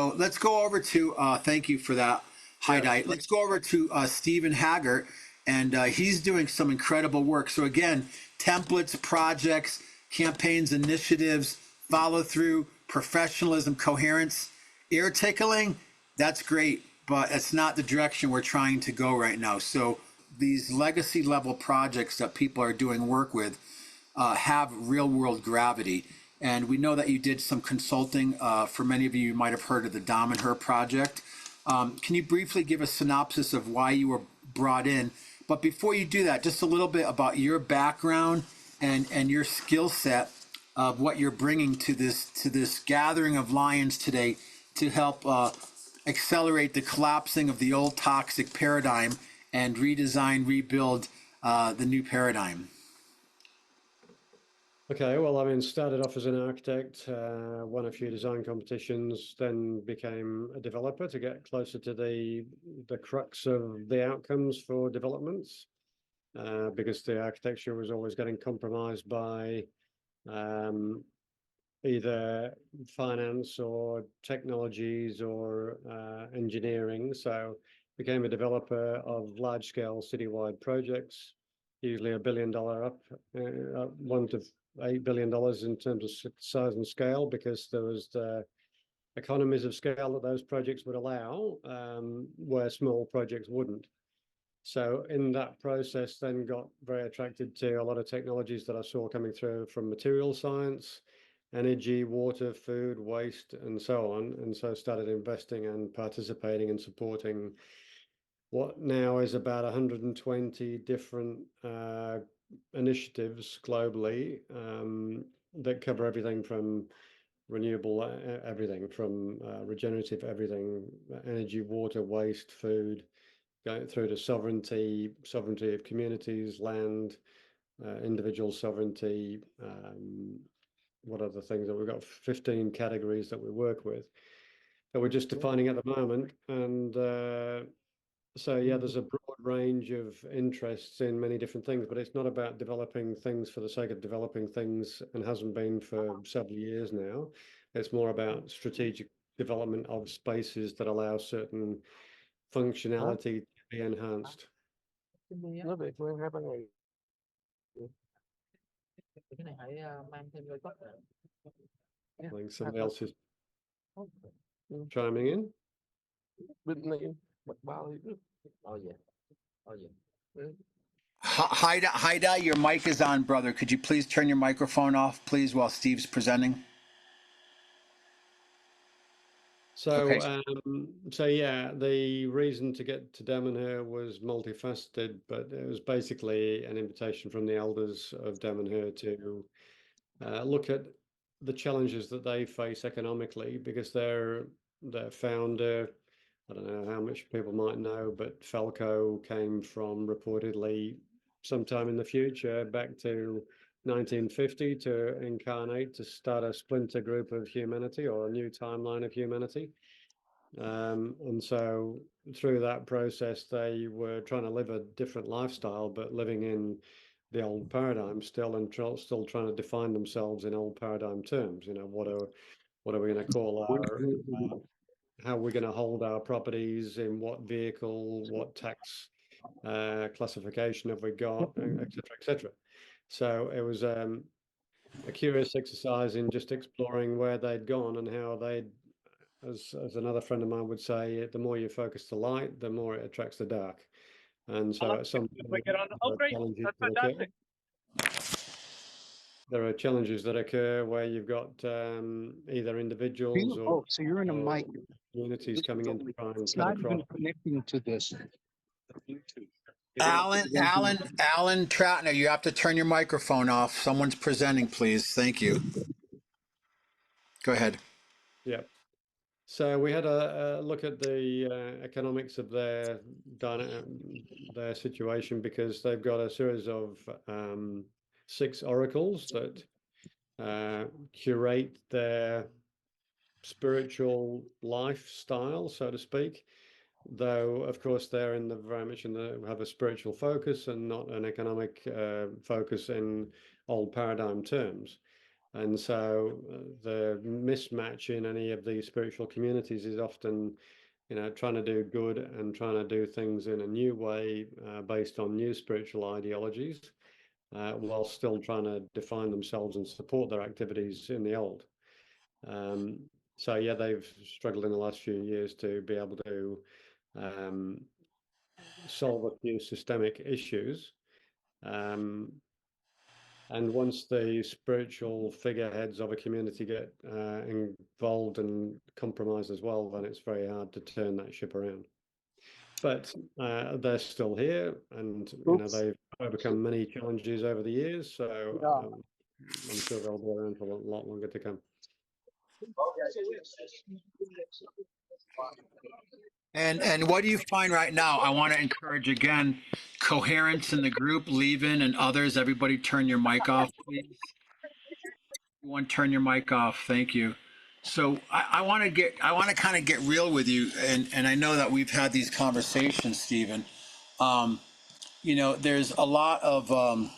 So let's go over to, thank you for that highlight. Let's go over to Stephen Haggart, and he's doing some incredible work. So again, templates, projects, campaigns, initiatives, follow through, professionalism, coherence, ear tickling, that's great, but it's not the direction we're trying to go right now. So these legacy level projects that people are doing work with have real world gravity. And we know that you did some consulting. For many of you, you might have heard of the Dom and Her project. Can you briefly give a synopsis of why you were brought in? But before you do that, just a little bit about your background and your skill set of what you're bringing to this gathering of lions today to help accelerate the collapsing of the old toxic paradigm and redesign, rebuild the new paradigm. Okay, well, I mean, started off as an architect, won a few design competitions, then became a developer to get closer to the crux of the outcomes for developments, because the architecture was always getting compromised by either finance or technologies or engineering. So became a developer of large-scale citywide projects, usually $1 billion up, $1 to $8 billion in terms of size and scale, because there was the economies of scale that those projects would allow, where small projects wouldn't. So in that process, then got very attracted to a lot of technologies that I saw coming through from material science, energy, water, food, waste, and so on. And so started investing and participating and supporting what now is about 120 different initiatives globally that cover everything from renewable everything, from regenerative everything, energy, water, waste, food, going through to sovereignty of communities, land, individual sovereignty. What other things that we've got? 15 categories that we work with that we're just defining at the moment. And so, yeah, there's a broad range of interests in many different things, but it's not about developing things for the sake of developing things, and hasn't been for several years now. It's more about strategic development of spaces that allow certain functionality to be enhanced. I think somebody else is chiming in. Haida, your mic is on, brother. Could you please turn your microphone off, please, while Steve's presenting? So, okay. So yeah, the reason to get to Dam and Her was multifaceted, but it was basically an invitation from the elders of Dam and Her to look at the challenges that they face economically, because their founder, I don't know how much people might know, but Falco came from reportedly sometime in the future back to 1950 to incarnate, to start a splinter group of humanity or a new timeline of humanity. And so through that process, they were trying to live a different lifestyle, but living in the old paradigm still, and still trying to define themselves in old paradigm terms. You know, what are we going to call our how we're going to hold our properties, in what vehicle, what tax classification have we got, et cetera, et cetera. So it was a curious exercise in just exploring where they'd gone and how they'd, as another friend of mine would say, the more you focus the light, the more it attracts the dark. And so at some point, there are challenges that occur where you've got either individuals or so you're in a mic. Communities coming in to try and it's not even connecting to this Bluetooth. Alan Tratner, you have to turn your microphone off. Someone's presenting, please. Thank you. Go ahead. Yeah. So we had a look at the economics of their situation, because they've got a series of 6 oracles that curate their spiritual lifestyle, so to speak. Though, of course, they're very much have a spiritual focus and not an economic focus in old paradigm terms. And so the mismatch in any of these spiritual communities is often, trying to do good and trying to do things in a new way based on new spiritual ideologies, while still trying to define themselves and support their activities in the old. So yeah, they've struggled in the last few years to be able to solve a few systemic issues. And once the spiritual figureheads of a community get involved and compromised as well, then it's very hard to turn that ship around. But they're still here, and they've overcome many challenges over the years. So I'm sure they'll be around for a lot longer to come. And what do you find right now? I want to encourage again coherence in the group, Leiven and others. Everybody turn your mic off, please. Everyone turn your mic off. Thank you. So I want to kind of get real with you, and I know that we've had these conversations, Stephen. There's a lot of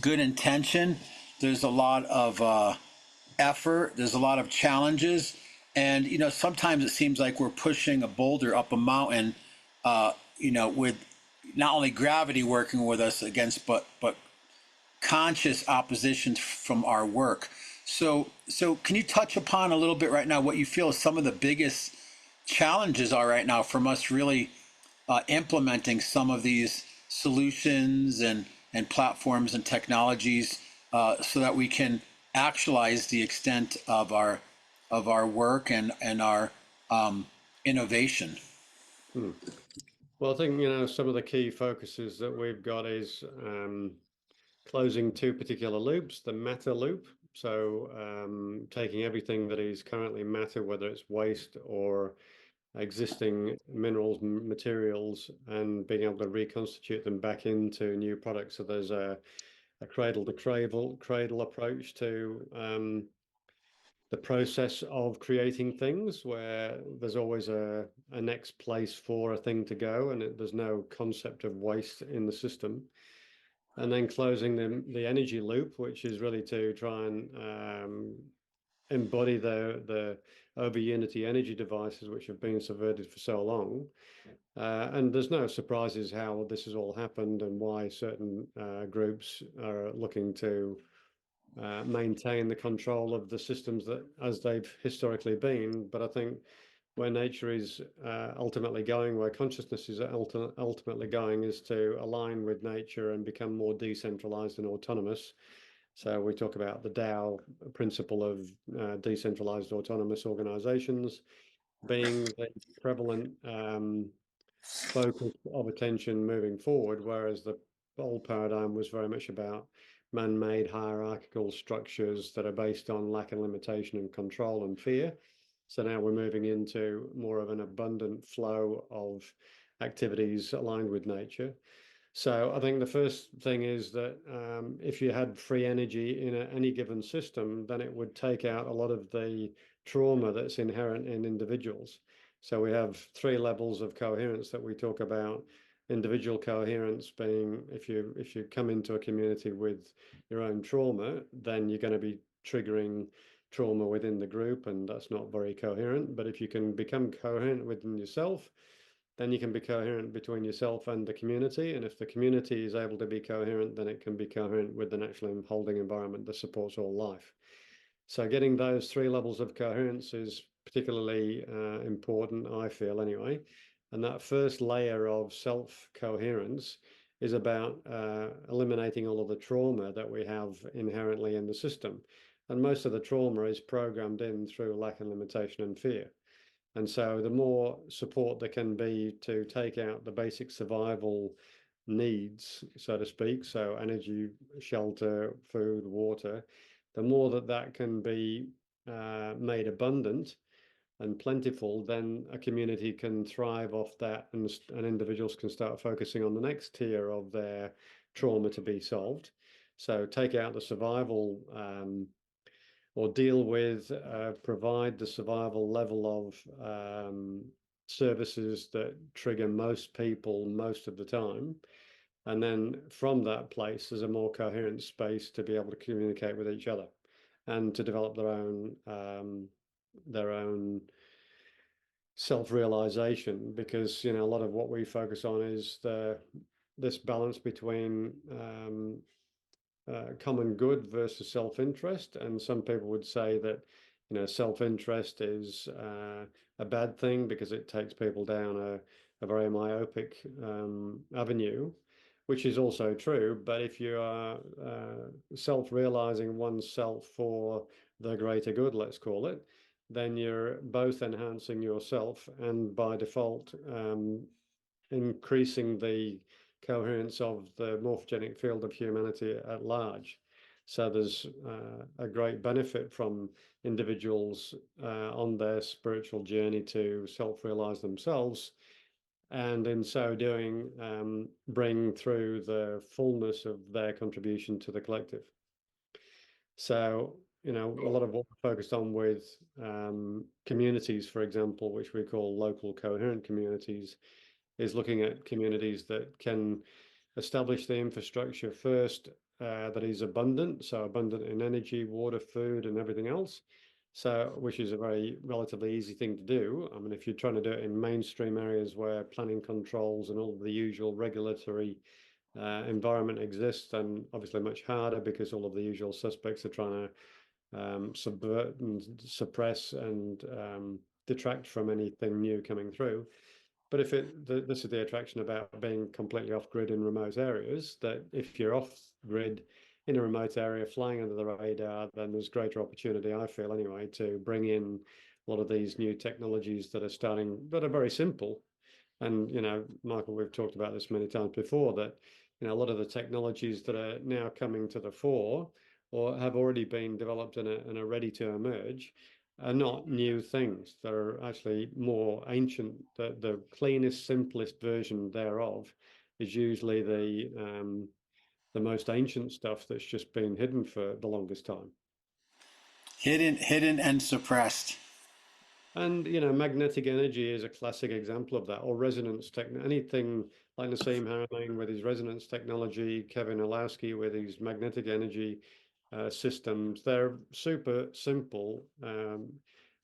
good intention. There's a lot of effort. There's a lot of challenges, and sometimes it seems like we're pushing a boulder up a mountain. With not only gravity working with us against, but conscious opposition from our work. So can you touch upon a little bit right now what you feel is some of the biggest challenges are right now from us really implementing some of these solutions and platforms and technologies so that we can actualize the extent of our work and our innovation? Well, I think some of the key focuses that we've got is closing two particular loops, the matter loop. So taking everything that is currently matter, whether it's waste or existing minerals, materials, and being able to reconstitute them back into new products. So there's a cradle to cradle approach to the process of creating things, where there's always a next place for a thing to go, and there's no concept of waste in the system. And then closing the energy loop, which is really to try and embody the over unity energy devices which have been subverted for so long. And there's no surprises how this has all happened and why certain groups are looking to maintain the control of the systems that as they've historically been. But I think where nature is ultimately going, where consciousness is ultimately going, is to align with nature and become more decentralized and autonomous. So we talk about the Tao principle of decentralized autonomous organizations being the prevalent focus of attention moving forward, whereas the old paradigm was very much about man-made hierarchical structures that are based on lack and limitation and control and fear. So now we're moving into more of an abundant flow of activities aligned with nature. So I think the first thing is that if you had free energy in any given system, then it would take out a lot of the trauma that's inherent in individuals. So we have three levels of coherence that we talk about. Individual coherence being if you come into a community with your own trauma, then you're going to be triggering trauma within the group, and that's not very coherent. But if you can become coherent within yourself, then you can be coherent between yourself and the community. And if the community is able to be coherent, then it can be coherent with the natural holding environment that supports all life. So getting those three levels of coherence is particularly important, I feel anyway. And that first layer of self-coherence is about eliminating all of the trauma that we have inherently in the system. And most of the trauma is programmed in through lack and limitation and fear. And so the more support there can be to take out the basic survival needs, so to speak, so energy, shelter, food, water, the more that can be made abundant and plentiful, then a community can thrive off that, and individuals can start focusing on the next tier of their trauma to be solved. So take out the survival or deal with, provide the survival level of services that trigger most people most of the time. And then from that place, there's a more coherent space to be able to communicate with each other. and to develop their own self-realization, because a lot of what we focus on is this balance between common good versus self-interest. And some people would say that self-interest is a bad thing because it takes people down a very myopic avenue, which is also true. But if you are self-realizing oneself for the greater good, let's call it, then you're both enhancing yourself and by default increasing the coherence of the morphogenic field of humanity at large. So there's a great benefit from individuals on their spiritual journey to self-realize themselves, and in so doing, bring through the fullness of their contribution to the collective. So, a lot of what we're focused on with communities, for example, which we call local coherent communities, is looking at communities that can establish the infrastructure first that is abundant, so abundant in energy, water, food, and everything else. So, which is a very relatively easy thing to do. I mean, if you're trying to do it in mainstream areas where planning controls and all of the usual regulatory environment exists, then obviously much harder because all of the usual suspects are trying to subvert and suppress and detract from anything new coming through. But if this is the attraction about being completely off grid in remote areas, that if you're off grid in a remote area flying under the radar, then there's greater opportunity, I feel anyway, to bring in a lot of these new technologies that are very simple. And, Michael, we've talked about this many times before, that, a lot of the technologies that are now coming to the fore or have already been developed and are ready to emerge are not new things. They're actually more ancient. The cleanest, simplest version thereof is usually the most ancient stuff that's just been hidden for the longest time. Hidden and suppressed. And magnetic energy is a classic example of that, or resonance anything like Nassim Haramein with his resonance technology, Kevin Olowski with his magnetic energy systems. They're super simple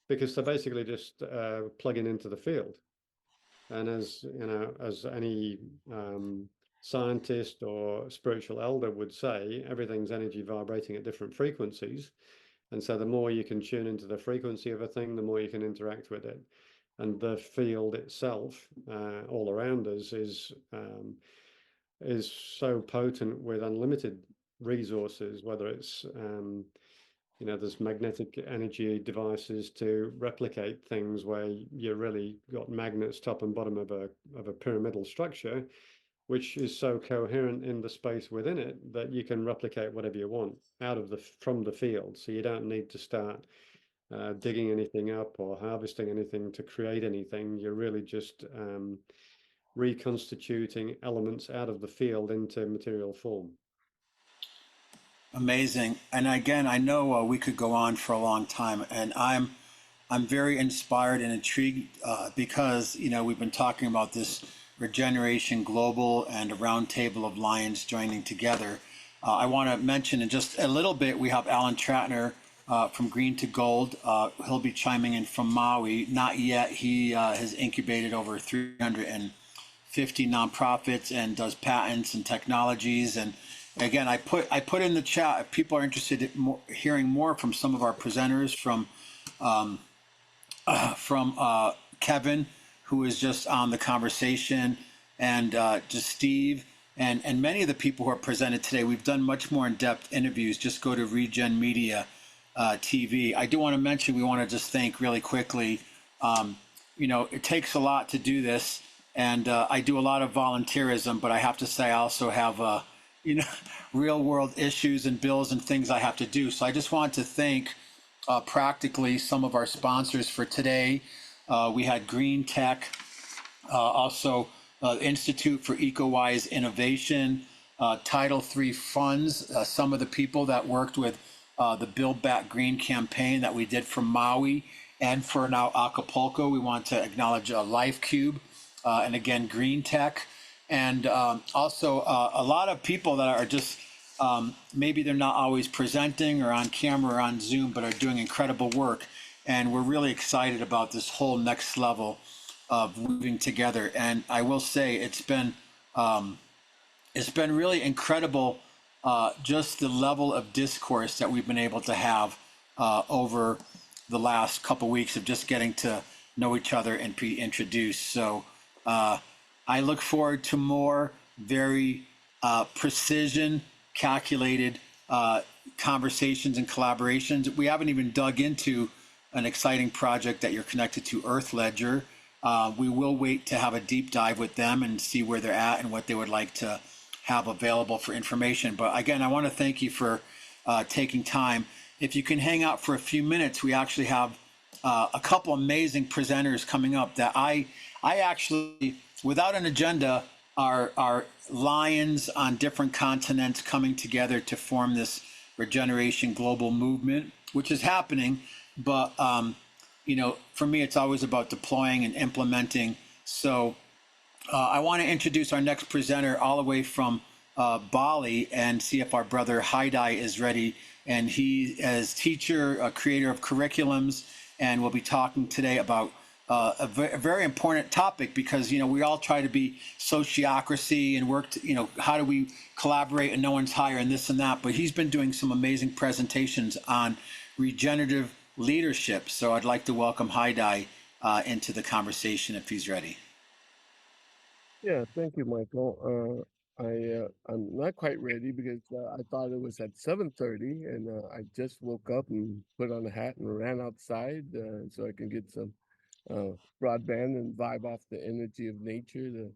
because they're basically just plugging into the field. And as as any scientist or spiritual elder would say, everything's energy vibrating at different frequencies. And so the more you can tune into the frequency of a thing, the more you can interact with it. And the field itself, all around us, is so potent with unlimited resources, whether it's there's magnetic energy devices to replicate things where you really got magnets top and bottom of a pyramidal structure, which is so coherent in the space within it that you can replicate whatever you want from the field. So you don't need to start digging anything up or harvesting anything to create anything. You're really just reconstituting elements out of the field into material form. Amazing. And again, I know we could go on for a long time, and I'm very inspired and intrigued because we've been talking about this Regeneration Global and a roundtable of lions joining together. I want to mention in just a little bit, we have Alan Tratner from Green to Gold. He'll be chiming in from Maui. Not yet. He has incubated over 350 nonprofits and does patents and technologies. And again, I put in the chat if people are interested in hearing more from some of our presenters, from Kevin, who is just on the conversation, and just Steve, and many of the people who are presented today. We've done much more in-depth interviews. Just go to Regen Media TV. I do want to mention, we want to just thank really quickly, it takes a lot to do this, and I do a lot of volunteerism, but I have to say I also have real world issues and bills and things I have to do. So I just want to thank practically some of our sponsors for today. We had Green Tech, also Institute for EcoWise Innovation, Title III funds, some of the people that worked with the Build Back Green campaign that we did for Maui and for now Acapulco. We want to acknowledge LifeCube and again Green Tech, and also a lot of people that are just maybe they're not always presenting or on camera or on Zoom, but are doing incredible work. And we're really excited about this whole next level of moving together. And I will say it's been really incredible, just the level of discourse that we've been able to have over the last couple weeks of just getting to know each other and be introduced. So I look forward to more very precision, calculated conversations and collaborations. We haven't even dug into an exciting project that you're connected to, Earth Ledger. We will wait to have a deep dive with them and see where they're at and what they would like to have available for information. But again, I want to thank you for taking time. If you can hang out for a few minutes, we actually have a couple amazing presenters coming up that I actually, without an agenda, are lions on different continents coming together to form this regeneration global movement, which is happening. But, you know, for me, it's always about deploying and implementing. So I want to introduce our next presenter all the way from Bali and see if our brother Haidai is ready. And he is teacher, a creator of curriculums, and we'll be talking today about a very important topic because, you know, we all try to be sociocracy and work to, you know, how do we collaborate and no one's higher and this and that. But he's been doing some amazing presentations on regenerative leadership. So I'd like to welcome Haidai into the conversation if he's ready. Yeah, thank you, Michael. I'm not quite ready because I thought it was at 7:30, and I just woke up and put on a hat and ran outside so I can get some broadband and vibe off the energy of nature to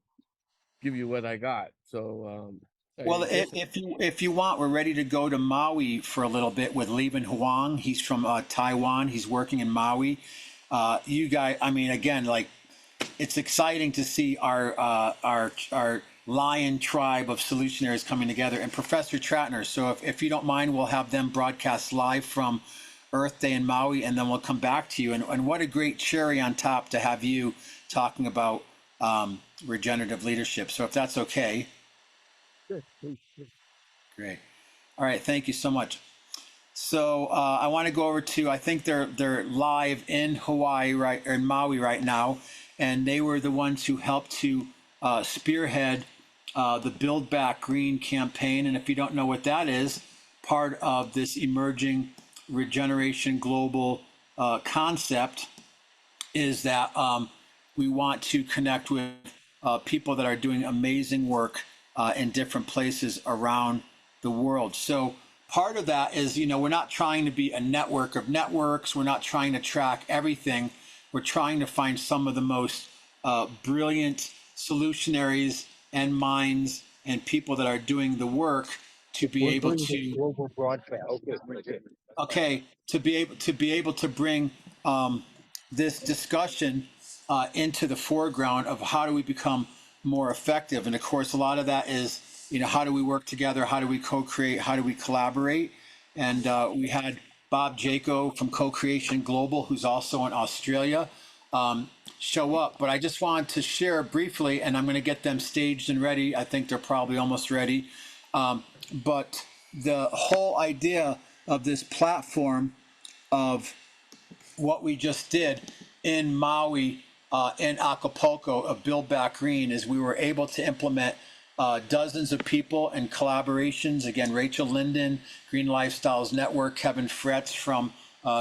give you what I got. So, Well, I guess if you want, we're ready to go to Maui for a little bit with Leiven Hwang. He's from Taiwan. He's working in Maui. You guys, I mean, again, like it's exciting to see our lion tribe of solutionaries coming together and Professor Tratner. So if you don't mind, we'll have them broadcast live from Earth Day in Maui, and then we'll come back to you. And what a great cherry on top to have you talking about regenerative leadership. So if that's okay. sure, please, please. Great. All right. Thank you so much. So I want to go over to, I think they're live in Hawaii, right, or in Maui right now, and they were the ones who helped to spearhead the Build Back Green campaign. And if you don't know what that is, part of this emerging regeneration global concept is that we want to connect with people that are doing amazing work in different places around the world. So part of that is, you know, we're not trying to be a network of networks. We're not trying to track everything. We're trying to find some of the most brilliant solutionaries and minds and people that are doing the work to be able to global broadcast. okay, to be able to bring this discussion into the foreground of how do we become more effective. And of course, a lot of that is, you know, how do we work together? How do we co-create? How do we collaborate? And we had Bob Jaco from Co-Creation Global, who's also in Australia, show up. But I just wanted to share briefly, and I'm going to get them staged and ready. I think they're probably almost ready. But the whole idea of this platform of what we just did in Maui, in Acapulco of Build Back Green is we were able to implement dozens of people and collaborations. Again, Rachel Linden, Green Lifestyles Network, Kevin Fretz from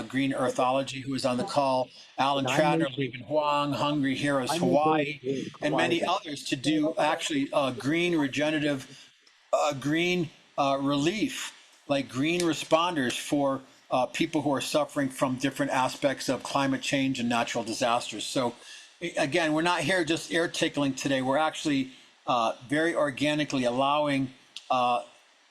Green Earthology, who was on the call, Alan Tratner, Leiven Hwang, Hungry Heroes Hawaii, and many others to do actually green regenerative, green relief, like green responders for people who are suffering from different aspects of climate change and natural disasters. So again, we're not here just air tickling today. We're actually very organically allowing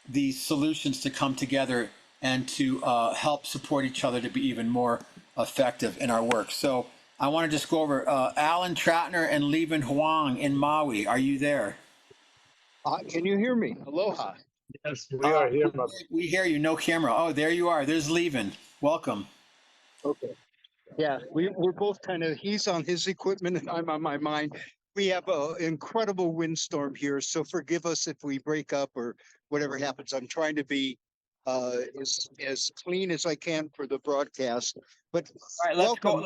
these solutions to come together and to help support each other to be even more effective in our work. So I want to just go over Alan Tratner and Leiven Hwang in Maui. Are you there? Can you hear me? Aloha. Yes, we are here. We hear you. No camera. Oh, there you are. There's Leiven. Welcome. Okay. Yeah, we're both kind of, he's on his equipment and I'm on my mind. We have an incredible windstorm here, so forgive us if we break up or whatever happens. I'm trying to be as clean as I can for the broadcast. But All right, welcome,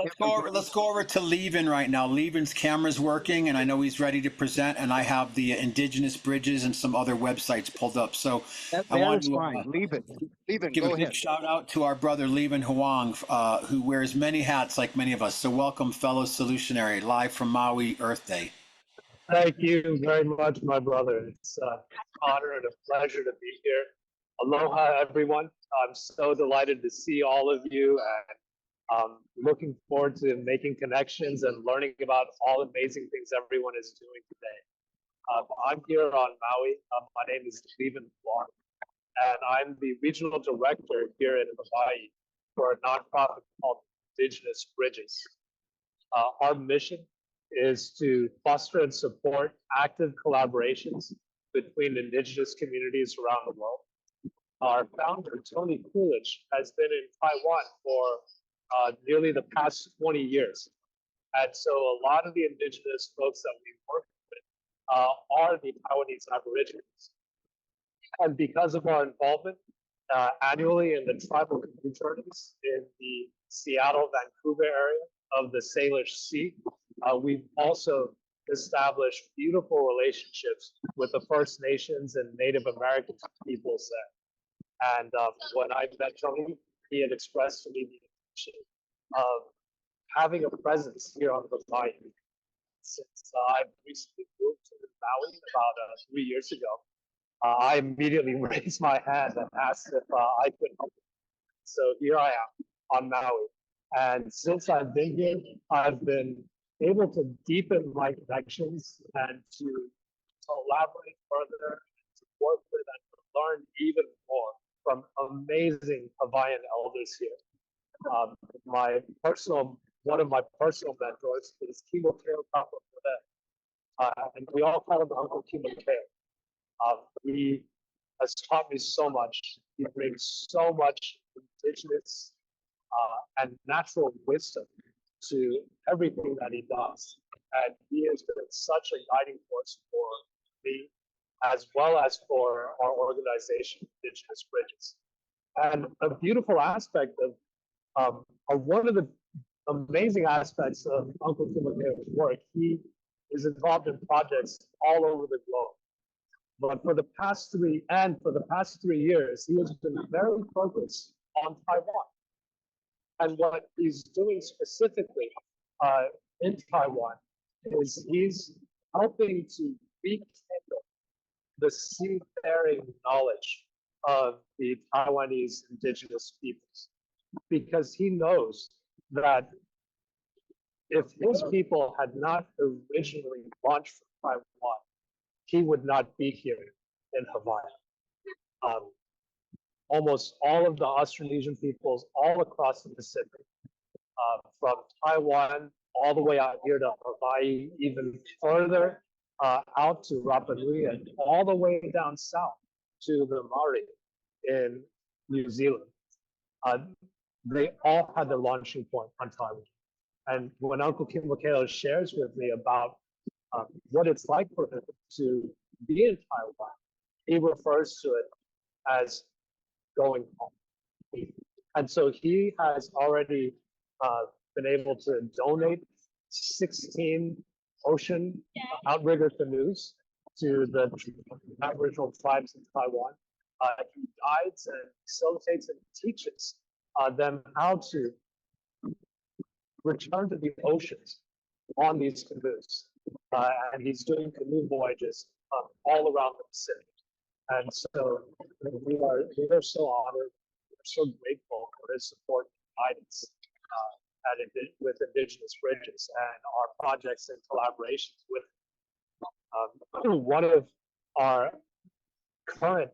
let's go over to Leiven right now. Leiven's camera's working, and I know he's ready to present. And I have the Indigenous bridges and some other websites pulled up. So I That want is to fine. Leave it. give a Go big ahead. shout out to our brother Leiven Hwang, who wears many hats like many of us. So welcome, fellow Solutionary, live from Maui Earth Day. Thank you very much, my brother. It's an honor and a pleasure to be here. Aloha, everyone. I'm so delighted to see all of you and looking forward to making connections and learning about all the amazing things everyone is doing today. I'm here on Maui. My name is Leiven Hwang, and I'm the regional director here in Hawaii for a nonprofit called Indigenous Bridges. Our mission is to foster and support active collaborations between Indigenous communities around the world. Our founder, Tony Coolidge, has been in Taiwan for nearly the past 20 years. And so a lot of the Indigenous folks that we work with are the Taiwanese Aborigines. And because of our involvement annually in the tribal canoe journeys in the Seattle, Vancouver area of the Salish Sea, we've also established beautiful relationships with the First Nations and Native American peoples there. And when I met Tony, he had expressed to me the intention of having a presence here on the Hawaii. Since I've recently moved to Maui about 3 years ago, I immediately raised my hand and asked if I could help. So here I am on Maui. And since I've been here, I've been able to deepen my connections and to collaborate further, to work with and to learn even more from amazing Hawaiian elders here. One of my personal mentors is Kimokeo Kapapure, and we all call him Uncle Kimokeo. He has taught me so much. He brings so much indigenous and natural wisdom to everything that he does. And he has been such a guiding force for me, as well as for our organization, Indigenous Bridges. And a beautiful aspect of, or one of the amazing aspects of Uncle Kimokeo's work, he is involved in projects all over the globe. But for the past 3 years, he has been very focused on Taiwan. And what he's doing specifically in Taiwan is he's helping to rekindle the seafaring knowledge of the Taiwanese indigenous peoples, because he knows that if his people had not originally launched from Taiwan, he would not be here in Hawaii. Almost all of the Austronesian peoples all across the Pacific, from Taiwan all the way out here to Hawaii, even further out to Rapa Nui, and all the way down south to the Maori in New Zealand. They all had their launching point on Taiwan. And when Uncle Kimokeo shares with me about what it's like for him to be in Taiwan, he refers to it as going home. And so he has already been able to donate 16 ocean outrigger canoes to the Aboriginal tribes in Taiwan. He guides and facilitates and teaches them how to return to the oceans on these canoes. And he's doing canoe voyages all around the Pacific. And so we are so honored, we're so grateful for his support and guidance with Indigenous Bridges and our projects and collaborations with one of our current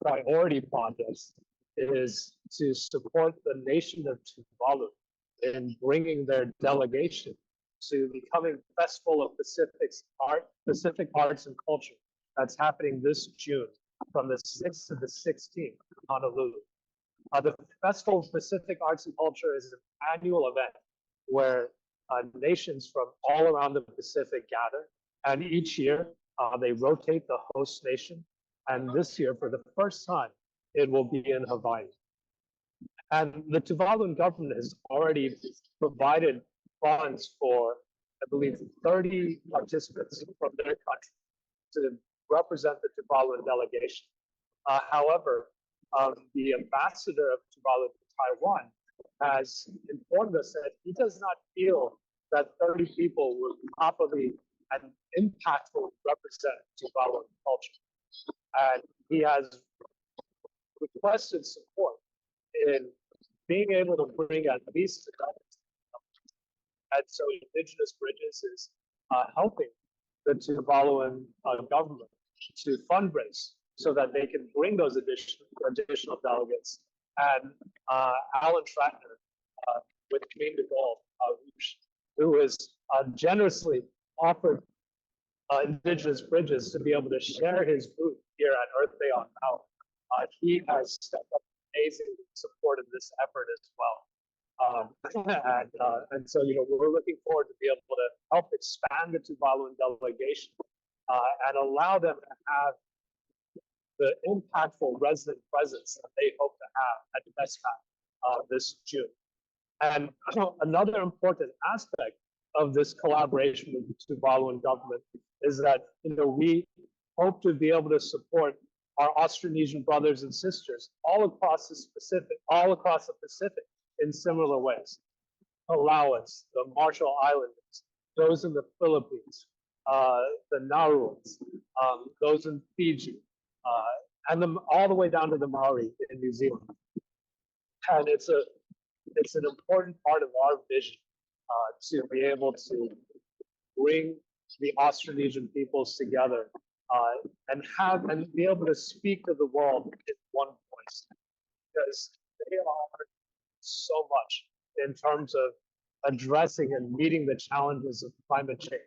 priority projects is to support the nation of Tuvalu in bringing their delegation to the coming Festival of Pacific Arts and Culture that's happening this June from the 6th to the 16th in Honolulu. The Festival of Pacific Arts and Culture is an annual event where nations from all around the Pacific gather And each year, they rotate the host nation. And this year, for the first time, it will be in Hawaii. And the Tuvaluan government has already provided funds for, I believe, 30 participants from their country to represent the Tuvaluan delegation. However, the ambassador of Tuvalu to Taiwan has informed us that he does not feel that 30 people will properly and impactfully represent Tuvaluan culture. And he has requested support in being able to bring at least the government. And so Indigenous Bridges is helping the Tuvaluan government to fundraise so that they can bring those additional delegates. And Alan Tratner with Clean to Gold, who has generously offered Indigenous Bridges to be able to share his booth here at Earth Day on Maui. He has stepped up amazingly in support of this effort as well. And so, we're looking forward to be able to help expand the Tuvaluan delegation and allow them to have the impactful resident presence that they hope to have at NESCAC this June. And another important aspect of this collaboration with the Tuvaluan government is that we hope to be able to support our Austronesian brothers and sisters all across the Pacific in similar ways. Palauans, the Marshall Islanders, those in the Philippines, the Nauruans, those in Fiji, and all the way down to the Maori in New Zealand. And it's an important part of our vision to be able to bring the Austronesian peoples together and be able to speak to the world in one voice, because they are so much in terms of addressing and meeting the challenges of climate change,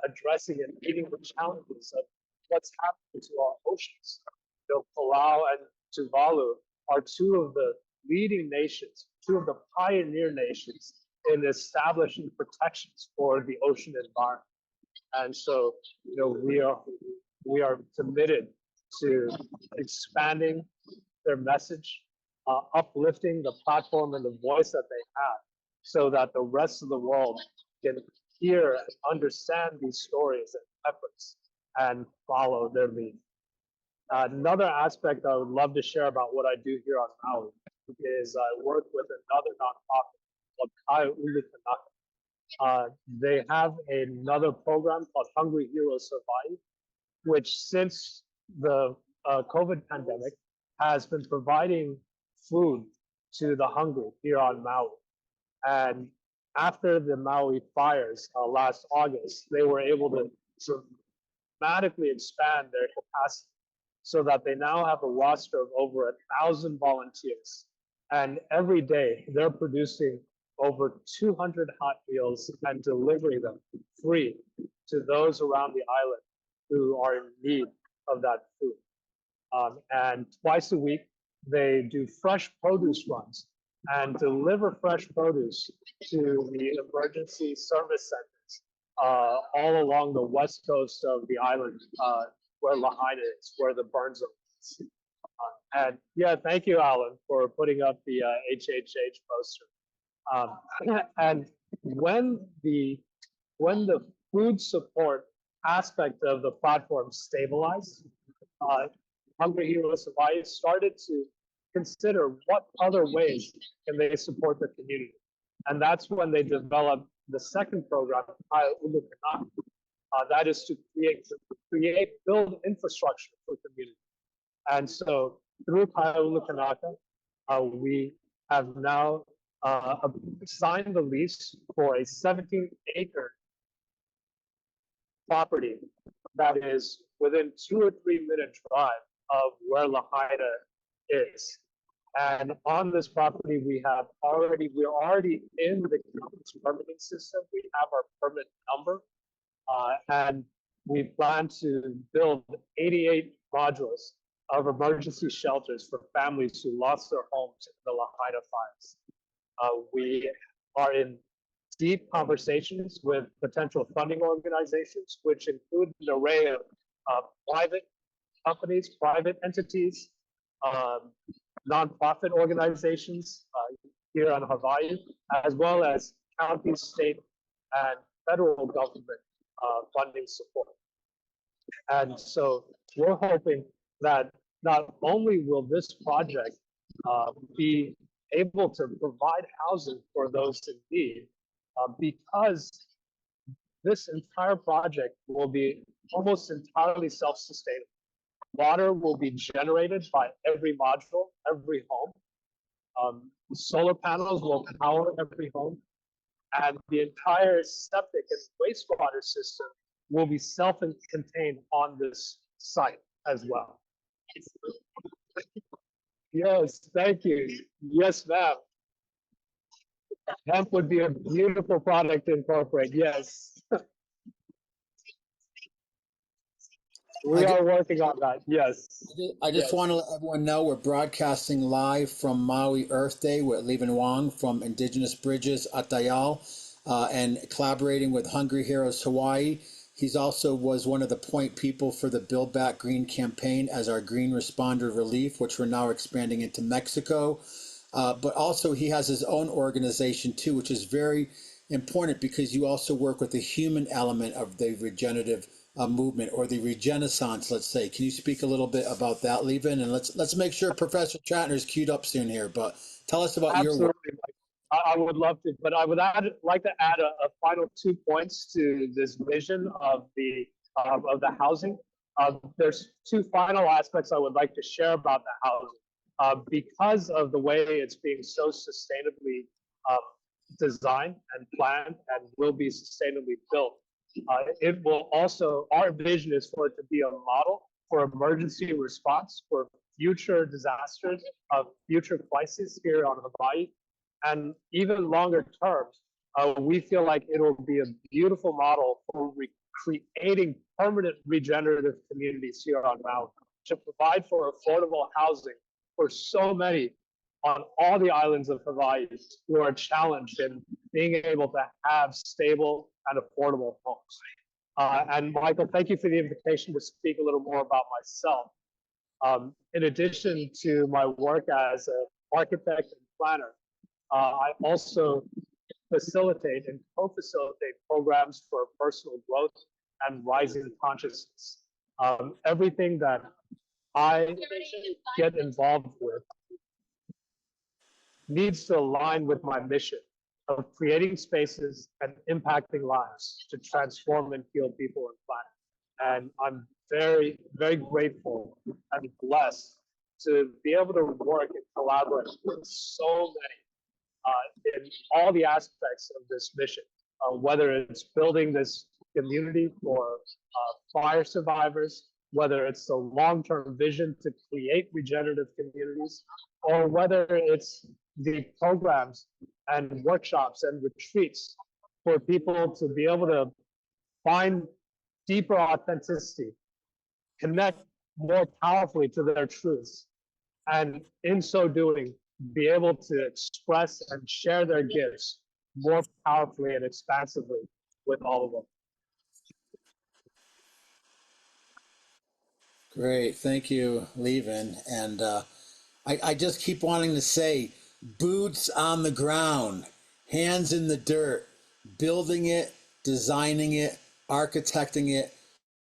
addressing and meeting the challenges of what's happening to our oceans. Palau and Tuvalu are two of the leading nations, two of the pioneer nations in establishing protections for the ocean environment. And so, we are committed to expanding their message, uplifting the platform and the voice that they have, so that the rest of the world can hear and understand these stories and efforts and follow their lead. Another aspect I would love to share about what I do here on Maui is I work with another nonprofit called Kai Ulu Kanaka. They have another program called Hungry Heroes Survive, which since the COVID pandemic has been providing food to the hungry here on Maui. And after the Maui fires last August, they were able to dramatically expand their capacity so that they now have a roster of over 1,000 volunteers. And every day they're producing over 200 hot meals and delivering them free to those around the island who are in need of that food. And twice a week, they do fresh produce runs and deliver fresh produce to the emergency service centers all along the west coast of the island where Lahaina is, where the burn zone is. And yeah, thank you, Alan, for putting up the HHH poster. And when the food support aspect of the platform stabilized, Hungry Heroes Hawaii started to consider what other ways can they support the community. And that's when they developed the second program, Kai Ulu Kanaka, that is to build infrastructure for community. And so through Kai Ulu Kanaka, we have now signed the lease for a 17-acre property that is within 2 or 3 minute drive of where Lahaina is. And on this property, we're already in the county's permitting system. We have our permit number, and we plan to build 88 modules of emergency shelters for families who lost their homes in the Lahaina fires. We are in deep conversations with potential funding organizations, which include an array of private companies, private entities, nonprofit organizations here on Hawaii, as well as county, state, and federal government funding support. And so we're hoping that not only will this project be able to provide housing for those in need, because this entire project will be almost entirely self-sustainable. Water will be generated by every module, every home. Solar panels will power every home, and the entire septic and wastewater system will be self-contained on this site as well. Yes, thank you. Yes, ma'am. Hemp would be a beautiful product to incorporate. Yes. We are working on that. Yes. I just want to let everyone know we're broadcasting live from Maui Earth Day with Leiven Hwang from Indigenous Bridges Atayal, and collaborating with Hungry Heroes Hawaii. He's also was one of the point people for the Build Back Green campaign as our green responder relief, which we're now expanding into Mexico. But also he has his own organization too, which is very important because you also work with the human element of the regenerative movement, or the Regeneration, let's say. Can you speak a little bit about that, Leiven? And let's make sure Professor Tratner is queued up soon here. But tell us about your work. I would love to, but I would like to add a final 2 points to this vision of the housing. There's 2 final aspects I would like to share about the housing. Because of the way it's being so sustainably designed and planned and will be sustainably built, it will also, our vision is for it to be a model for emergency response for future disasters, future crises here on Hawaii. And even longer term, we feel like it will be a beautiful model for creating permanent regenerative communities here on Maui to provide for affordable housing for so many on all the islands of Hawaii who are challenged in being able to have stable and affordable homes. And Michael, thank you for the invitation to speak a little more about myself. In addition to my work as an architect and planner, I also facilitate and co-facilitate programs for personal growth and rising consciousness. Everything that I get involved with needs to align with my mission of creating spaces and impacting lives to transform and heal people and planet. And I'm very, very grateful and blessed to be able to work and collaborate with so many in all the aspects of this mission, whether it's building this community for fire survivors, whether it's the long-term vision to create regenerative communities, or whether it's the programs and workshops and retreats for people to be able to find deeper authenticity, connect more powerfully to their truths, and in so doing, be able to express and share their gifts more powerfully and expansively with all of them. Great, thank you, Leiven. And I just keep wanting to say, boots on the ground, hands in the dirt, building it, designing it, architecting it,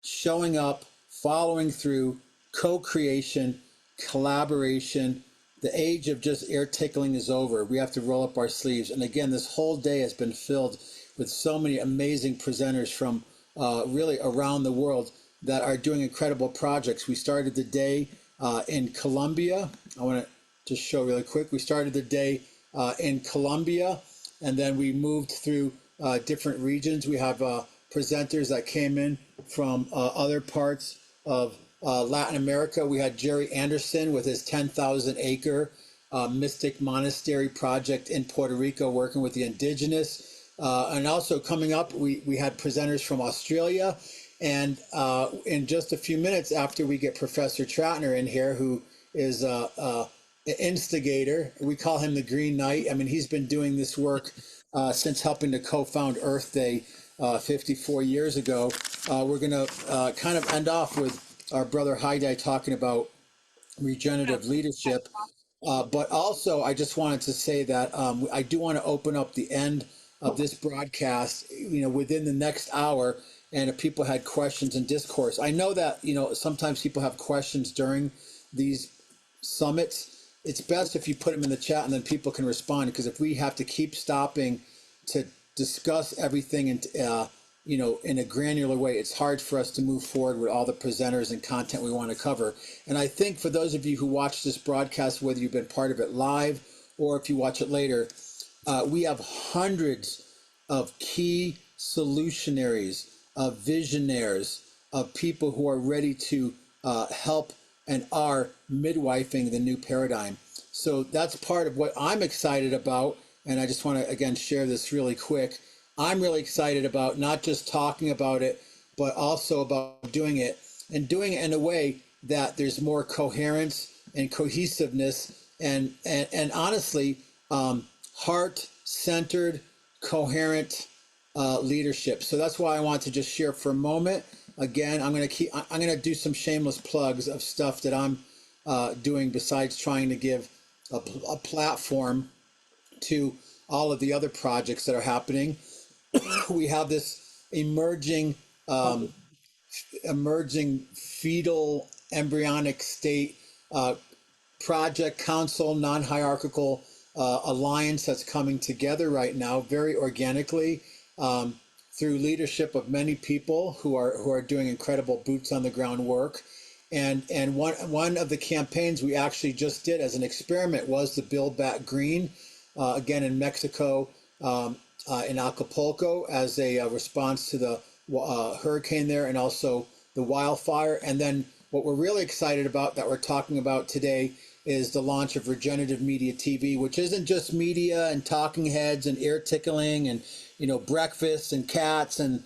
showing up, following through, co-creation, collaboration. The age of just ear tickling is over. We have to roll up our sleeves. And again, this whole day has been filled with so many amazing presenters from really around the world that are doing incredible projects. We started the day in Colombia. I want to just show really quick. We started the day in Colombia, and then we moved through different regions. We have presenters that came in from other parts of Latin America. We had Jerry Anderson with his 10,000 acre Mystic Monastery project in Puerto Rico, working with the Indigenous. And also coming up, we had presenters from Australia. And in just a few minutes after we get Professor Tratner in here, who is an instigator, we call him the Green Knight. I mean, he's been doing this work since helping to co-found Earth Day 54 years ago. We're going to kind of end off with our brother Haidai talking about regenerative leadership. But also, I just wanted to say that I do want to open up the end of this broadcast, within the next hour. And if people had questions and discourse, I know that, sometimes people have questions during these summits. It's best if you put them in the chat and then people can respond, because if we have to keep stopping to discuss everything and in a granular way, it's hard for us to move forward with all the presenters and content we want to cover. And I think for those of you who watch this broadcast, whether you've been part of it live or if you watch it later, we have hundreds of key solutionaries, of visionaries, of people who are ready to help and are midwifing the new paradigm. So that's part of what I'm excited about. And I just want to, again, share this really quick. I'm really excited about not just talking about it, but also about doing it, and doing it in a way that there's more coherence and cohesiveness and honestly, heart-centered, coherent leadership. So that's why I want to just share for a moment. Again, I'm going to do some shameless plugs of stuff that I'm doing besides trying to give a platform to all of the other projects that are happening. We have this emerging fetal embryonic state project council, non-hierarchical alliance that's coming together right now very organically, through leadership of many people who are doing incredible boots on the ground work. And one of the campaigns we actually just did as an experiment was the Build Back Green, again in Mexico, in Acapulco, as a response to the hurricane there and also the wildfire. And then what we're really excited about that we're talking about today is the launch of Regenerative Media TV, which isn't just media and talking heads and ear tickling and breakfasts and cats and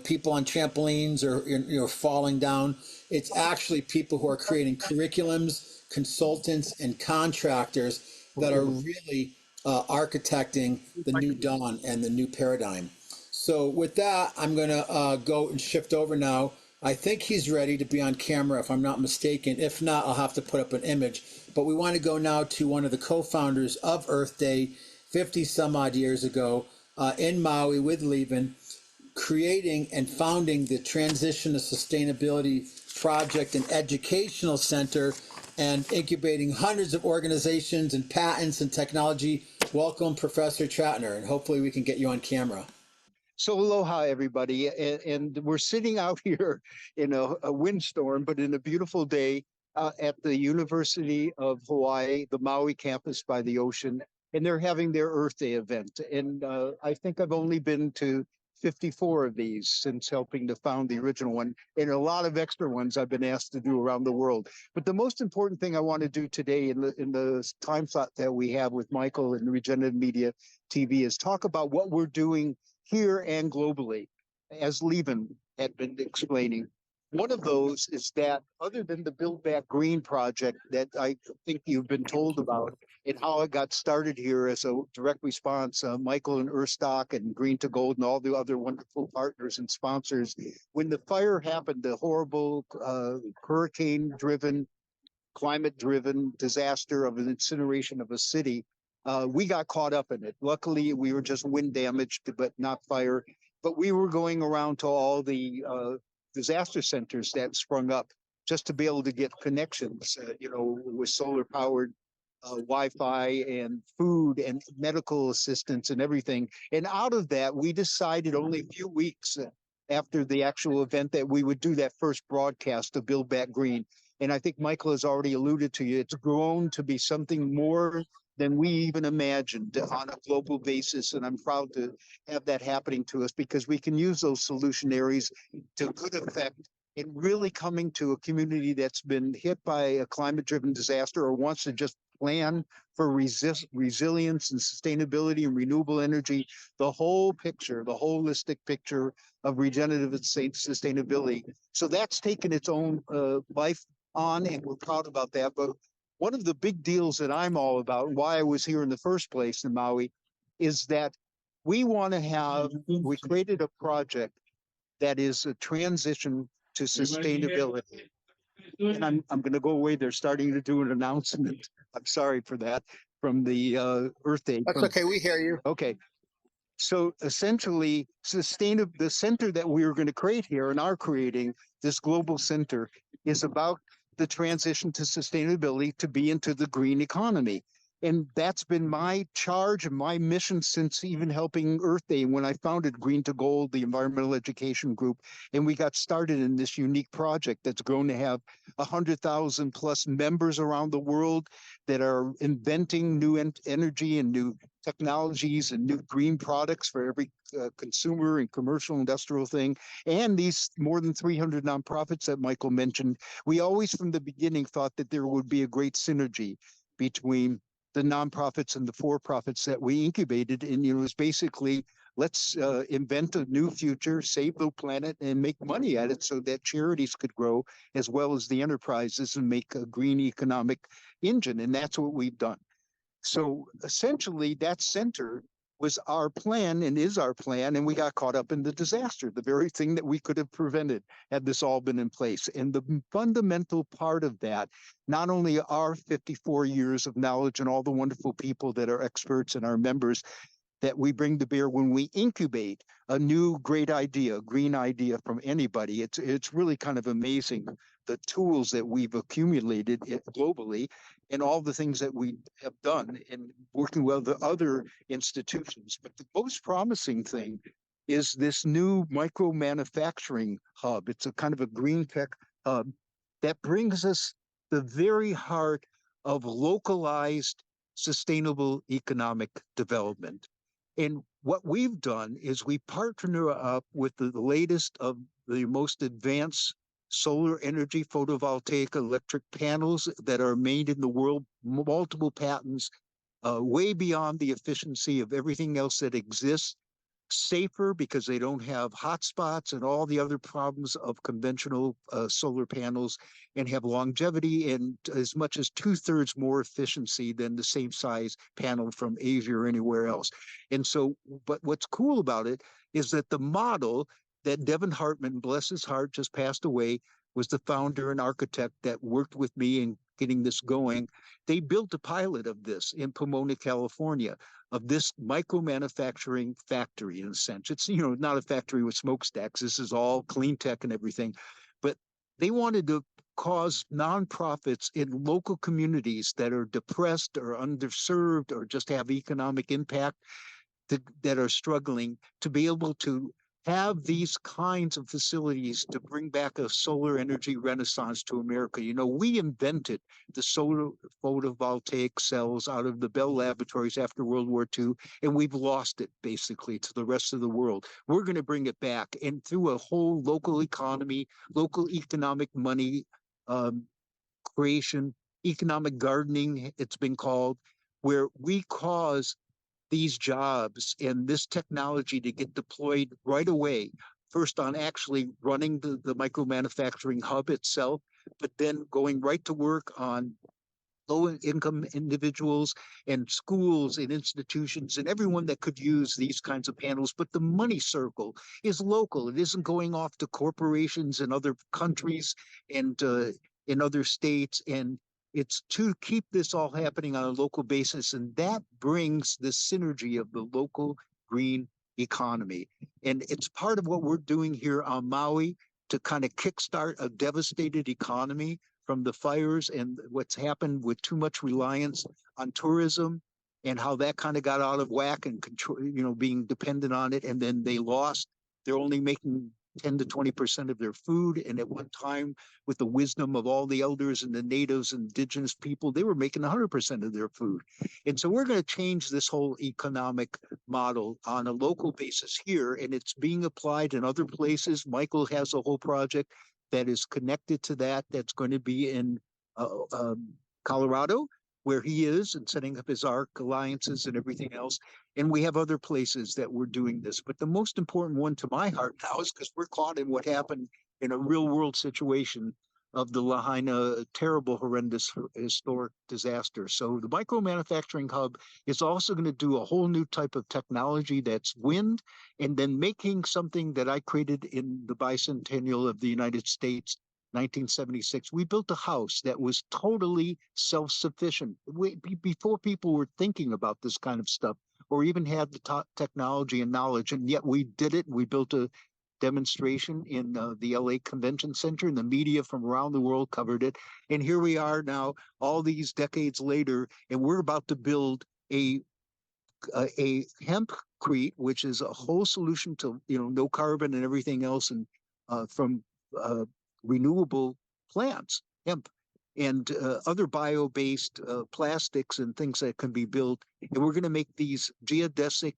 people on trampolines or falling down. It's actually people who are creating curriculums, consultants, and contractors that are really architecting the new dawn and the new paradigm. So with that, I'm going to go and shift over now. I think he's ready to be on camera, if I'm not mistaken. If not, I'll have to put up an image. But we want to go now to one of the co-founders of Earth Day 50 some odd years ago in Maui with Leiven, creating and founding the Transition to Sustainability Project and Educational Center and incubating hundreds of organizations and patents and technology. Welcome, Professor Tratner, and hopefully we can get you on camera. So aloha, everybody. And we're sitting out here in a windstorm, but in a beautiful day at the University of Hawaii, the Maui campus by the ocean. And they're having their Earth Day event. And I think I've only been to 54 of these since helping to found the original one, and a lot of extra ones I've been asked to do around the world. But the most important thing I want to do today in the time slot that we have with Michael and Regenerative Media TV is talk about what we're doing here and globally, as Leiven had been explaining. One of those is that other than the Build Back Green project that I think you've been told about and how it got started here as a direct response, Michael and Earthstock and Green to Gold and all the other wonderful partners and sponsors. When the fire happened, the horrible hurricane-driven, climate-driven disaster of an incineration of a city, we got caught up in it. Luckily, we were just wind damaged, but not fire. But we were going around to all the disaster centers that sprung up just to be able to get connections, with solar-powered Wi-Fi and food and medical assistance and everything. And out of that, we decided only a few weeks after the actual event that we would do that first broadcast of Build Back Green. And I think Michael has already alluded to you. It's grown to be something more than we even imagined on a global basis. And I'm proud to have that happening to us because we can use those solutionaries to good effect in really coming to a community that's been hit by a climate-driven disaster or wants to just plan for resilience and sustainability and renewable energy, the whole picture, the holistic picture of regenerative sustainability. So that's taken its own life on, and we're proud about that. But one of the big deals that I'm all about, why I was here in the first place in Maui, is that we want to have, we created a project that is a transition to sustainability. And I'm going to go away. They're starting to do an announcement. I'm sorry for that from the Earth Day. That's okay. We hear you. Okay. So essentially, the center that we are going to create here and are creating, this global center, is about the transition to sustainability to be into the green economy. And that's been my charge and my mission since even helping Earth Day when I founded Green to Gold, the environmental education group. And we got started in this unique project that's grown to have 100,000 plus members around the world that are inventing new energy and new technologies and new green products for every consumer and commercial industrial thing. And these more than 300 nonprofits that Michael mentioned, we always from the beginning thought that there would be a great synergy between the nonprofits and the for-profits that we incubated. And it was basically, let's invent a new future, save the planet, and make money at it so that charities could grow as well as the enterprises and make a green economic engine. And that's what we've done. So essentially, that center was our plan and is our plan, and we got caught up in the disaster, the very thing that we could have prevented had this all been in place. And the fundamental part of that, not only our 54 years of knowledge and all the wonderful people that are experts and our members that we bring to bear when we incubate a new great idea, green idea from anybody. It's really kind of amazing the tools that we've accumulated globally and all the things that we have done in working with the other institutions. But the most promising thing is this new micro manufacturing hub. It's a kind of a green tech hub that brings us the very heart of localized sustainable economic development. And what we've done is we partner up with the latest of the most advanced solar energy photovoltaic electric panels that are made in the world, multiple patents, way beyond the efficiency of everything else that exists, safer because they don't have hotspots and all the other problems of conventional solar panels, and have longevity and as much as 2/3 more efficiency than the same size panel from Asia or anywhere else. And so, but what's cool about it is that the model that Devin Hartman, bless his heart, just passed away, was the founder and architect that worked with me in getting this going. They built a pilot of this in Pomona, California, of this micro manufacturing factory in a sense. It's, you know, not a factory with smokestacks. This is all clean tech and everything. But they wanted to cause nonprofits in local communities that are depressed or underserved or just have economic impact that are struggling to be able to have these kinds of facilities to bring back a solar energy renaissance to America. You know, we invented the solar photovoltaic cells out of the Bell Laboratories after World War II, and we've lost it basically to the rest of the world. We're going to bring it back, and through a whole local economy, local economic money creation, economic gardening, it's been called, where we cause these jobs and this technology to get deployed right away, first on actually running the micro manufacturing hub itself, but then going right to work on low-income individuals and schools and institutions and everyone that could use these kinds of panels. But the money circle is local. It isn't going off to corporations in other countries and in other states. And it's to keep this all happening on a local basis. And that brings the synergy of the local green economy. And it's part of what we're doing here on Maui to kind of kickstart a devastated economy from the fires and what's happened with too much reliance on tourism and how that kind of got out of whack and control, you know, being dependent on it. And then they lost, they're only making 10 to 20% of their food. And at one time, with the wisdom of all the elders and the natives and indigenous people, they were making 100% of their food. And so we're going to change this whole economic model on a local basis here, and it's being applied in other places. Michael has a whole project that is connected to that, that's going to be in Colorado, where he is, and setting up his ARC alliances and everything else. And we have other places that we're doing this. But the most important one to my heart now is because we're caught in what happened in a real world situation of the Lahaina terrible, horrendous historic disaster. So the micro manufacturing hub is also going to do a whole new type of technology that's wind, and then making something that I created in the bicentennial of the United States, 1976. We built a house that was totally self-sufficient before people were thinking about this kind of stuff or even had the technology and knowledge, and yet we did it. We built a demonstration in the LA Convention Center, and the media from around the world covered it. And here we are now, all these decades later, and we're about to build a hempcrete, which is a whole solution to no carbon and everything else, and from renewable plants, hemp, and other bio-based plastics and things that can be built. And we're going to make these geodesic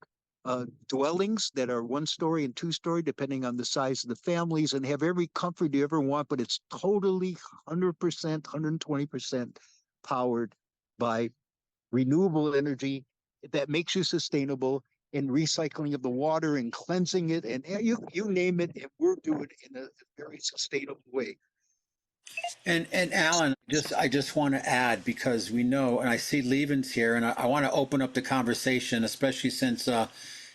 dwellings that are 1-story and 2-story, depending on the size of the families, and have every comfort you ever want, but it's totally 100%, 120% powered by renewable energy that makes you sustainable, and recycling of the water and cleansing it, and you name it, and we're doing it in a very sustainable way. And Alan, I just want to add, because we know, and I see Leiven's here, and I want to open up the conversation, especially since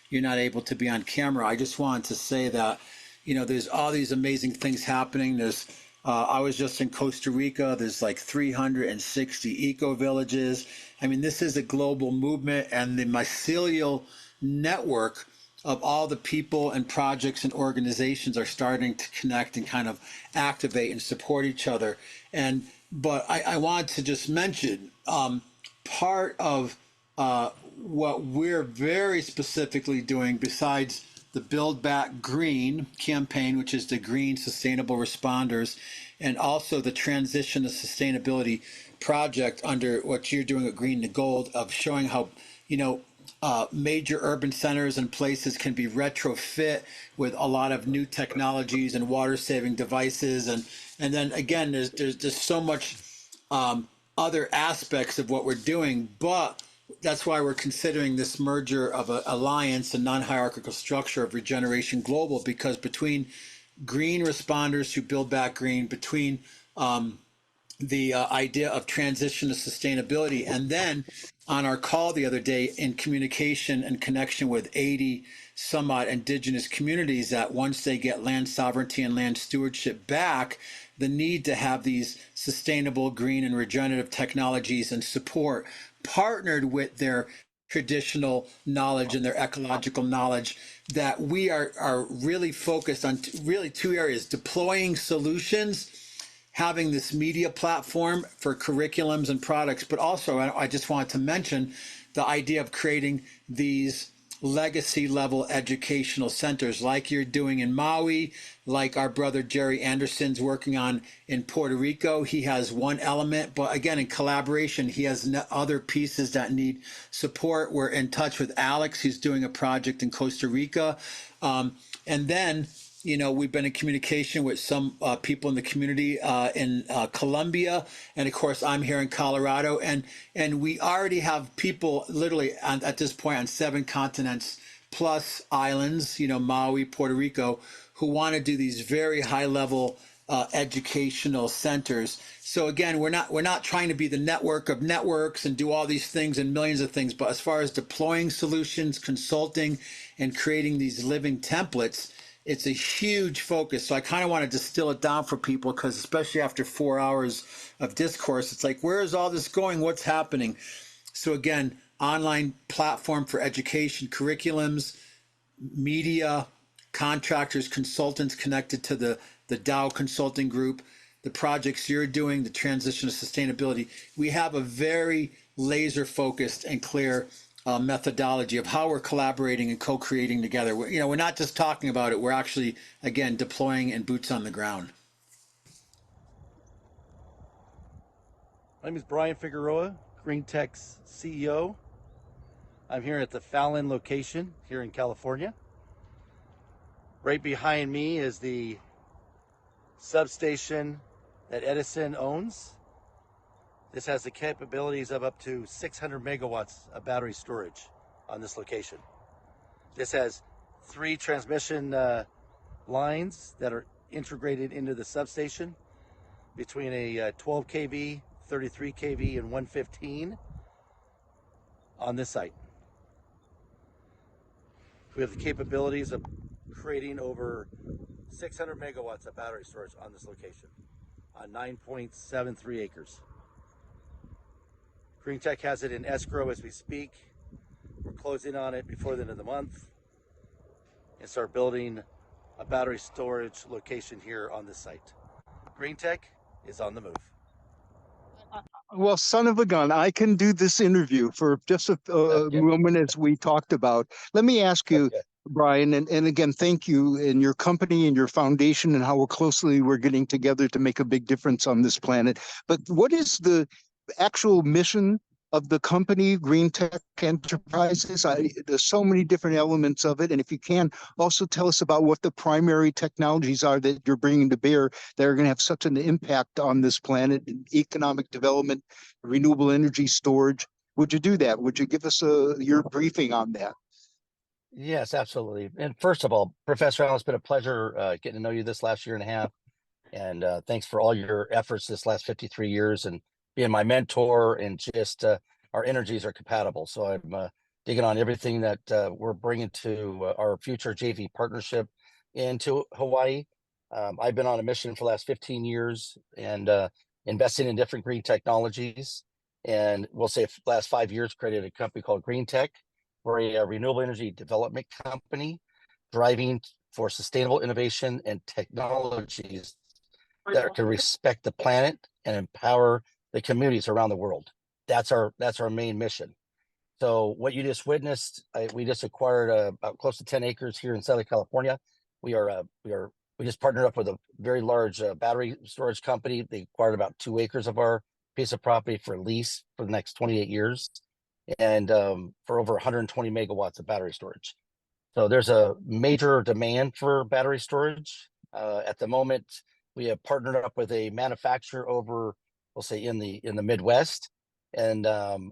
you're not able to be on camera. I just wanted to say that, there's all these amazing things happening. There's I was just in Costa Rica. There's like 360 eco villages. I mean, this is a global movement, and the mycelial network of all the people and projects and organizations are starting to connect and kind of activate and support each other. But I want to just mention part of what we're very specifically doing, besides the Build Back Green campaign, which is the Green Sustainable Responders, and also the Transition to Sustainability project under what you're doing at Green to Gold, of showing how, major urban centers and places can be retrofit with a lot of new technologies and water saving devices. And then again, there's so much other aspects of what we're doing, but that's why we're considering this merger of an alliance and non-hierarchical structure of Regeneration Global, because between green responders who build back green, between the idea of transition to sustainability, and then on our call the other day, in communication and connection with 80 some odd indigenous communities, that once they get land sovereignty and land stewardship back, the need to have these sustainable green and regenerative technologies and support partnered with their traditional knowledge and their ecological knowledge, that we are really focused on really two areas: deploying solutions, having this media platform for curriculums and products, but also I just wanted to mention the idea of creating these legacy level educational centers like you're doing in Maui, like our brother Jerry Anderson's working on in Puerto Rico. He has one element, but again, in collaboration, he has other pieces that need support. We're in touch with Alex, who's doing a project in Costa Rica. And then, we've been in communication with some people in the community in Colombia, and of course I'm here in Colorado, and we already have people literally at this point on 7 continents plus islands, Maui, Puerto Rico, who want to do these very high level educational centers. So again, we're not trying to be the network of networks and do all these things and millions of things, but as far as deploying solutions, consulting, and creating these living templates, it's a huge focus. So I kind of want to distill it down for people, because especially after 4 hours of discourse, it's like, where is all this going? What's happening? So again, online platform for education, curriculums, media, contractors, consultants connected to the Dow Consulting Group, the projects you're doing, the transition to sustainability. We have a very laser focused and clear methodology of how we're collaborating and co-creating together. We're not just talking about it. We're actually, again, deploying and boots on the ground. My name is Brian Figueroa, Green Tech's CEO. I'm here at the Fallon location here in California. Right behind me is the substation that Edison owns. This has the capabilities of up to 600 megawatts of battery storage on this location. This has 3 transmission lines that are integrated into the substation. between a 12 kV, 33 kV, and 115 on this site. We have the capabilities of creating over 600 megawatts of battery storage on this location on 9.73 acres. Green Tech has it in escrow as we speak. We're closing on it before the end of the month and start building a battery storage location here on this site. Green Tech is on the move. Well, son of a gun, I can do this interview for just a moment as we talked about. Let me ask you, Brian, and again, thank you and your company and your foundation and how closely we're getting together to make a big difference on this planet. But what is the actual mission of the company, Green Tech Enterprises? There's so many different elements of it. And if you can, also tell us about what the primary technologies are that you're bringing to bear that are going to have such an impact on this planet, economic development, renewable energy storage. Would you do that? Would you give us your briefing on that? Yes, absolutely. And first of all, Professor Allen, it's been a pleasure getting to know you this last year and a half. And thanks for all your efforts this last 53 years and being my mentor, and just our energies are compatible. So I'm digging on everything that we're bringing to our future JV partnership into Hawaii. I've been on a mission for the last 15 years and investing in different green technologies. And we'll say last 5 years, created a company called Green Tech. We're a renewable energy development company driving for sustainable innovation and technologies that can respect the planet and empower the communities around the world. That's our main mission. So what you just witnessed, we just acquired about close to 10 acres here in Southern California. We just partnered up with a very large battery storage company. They acquired about 2 acres of our piece of property for lease for the next 28 years, and for over 120 megawatts of battery storage. So there's a major demand for battery storage. At the moment, we have partnered up with a manufacturer over, we'll say in the Midwest, and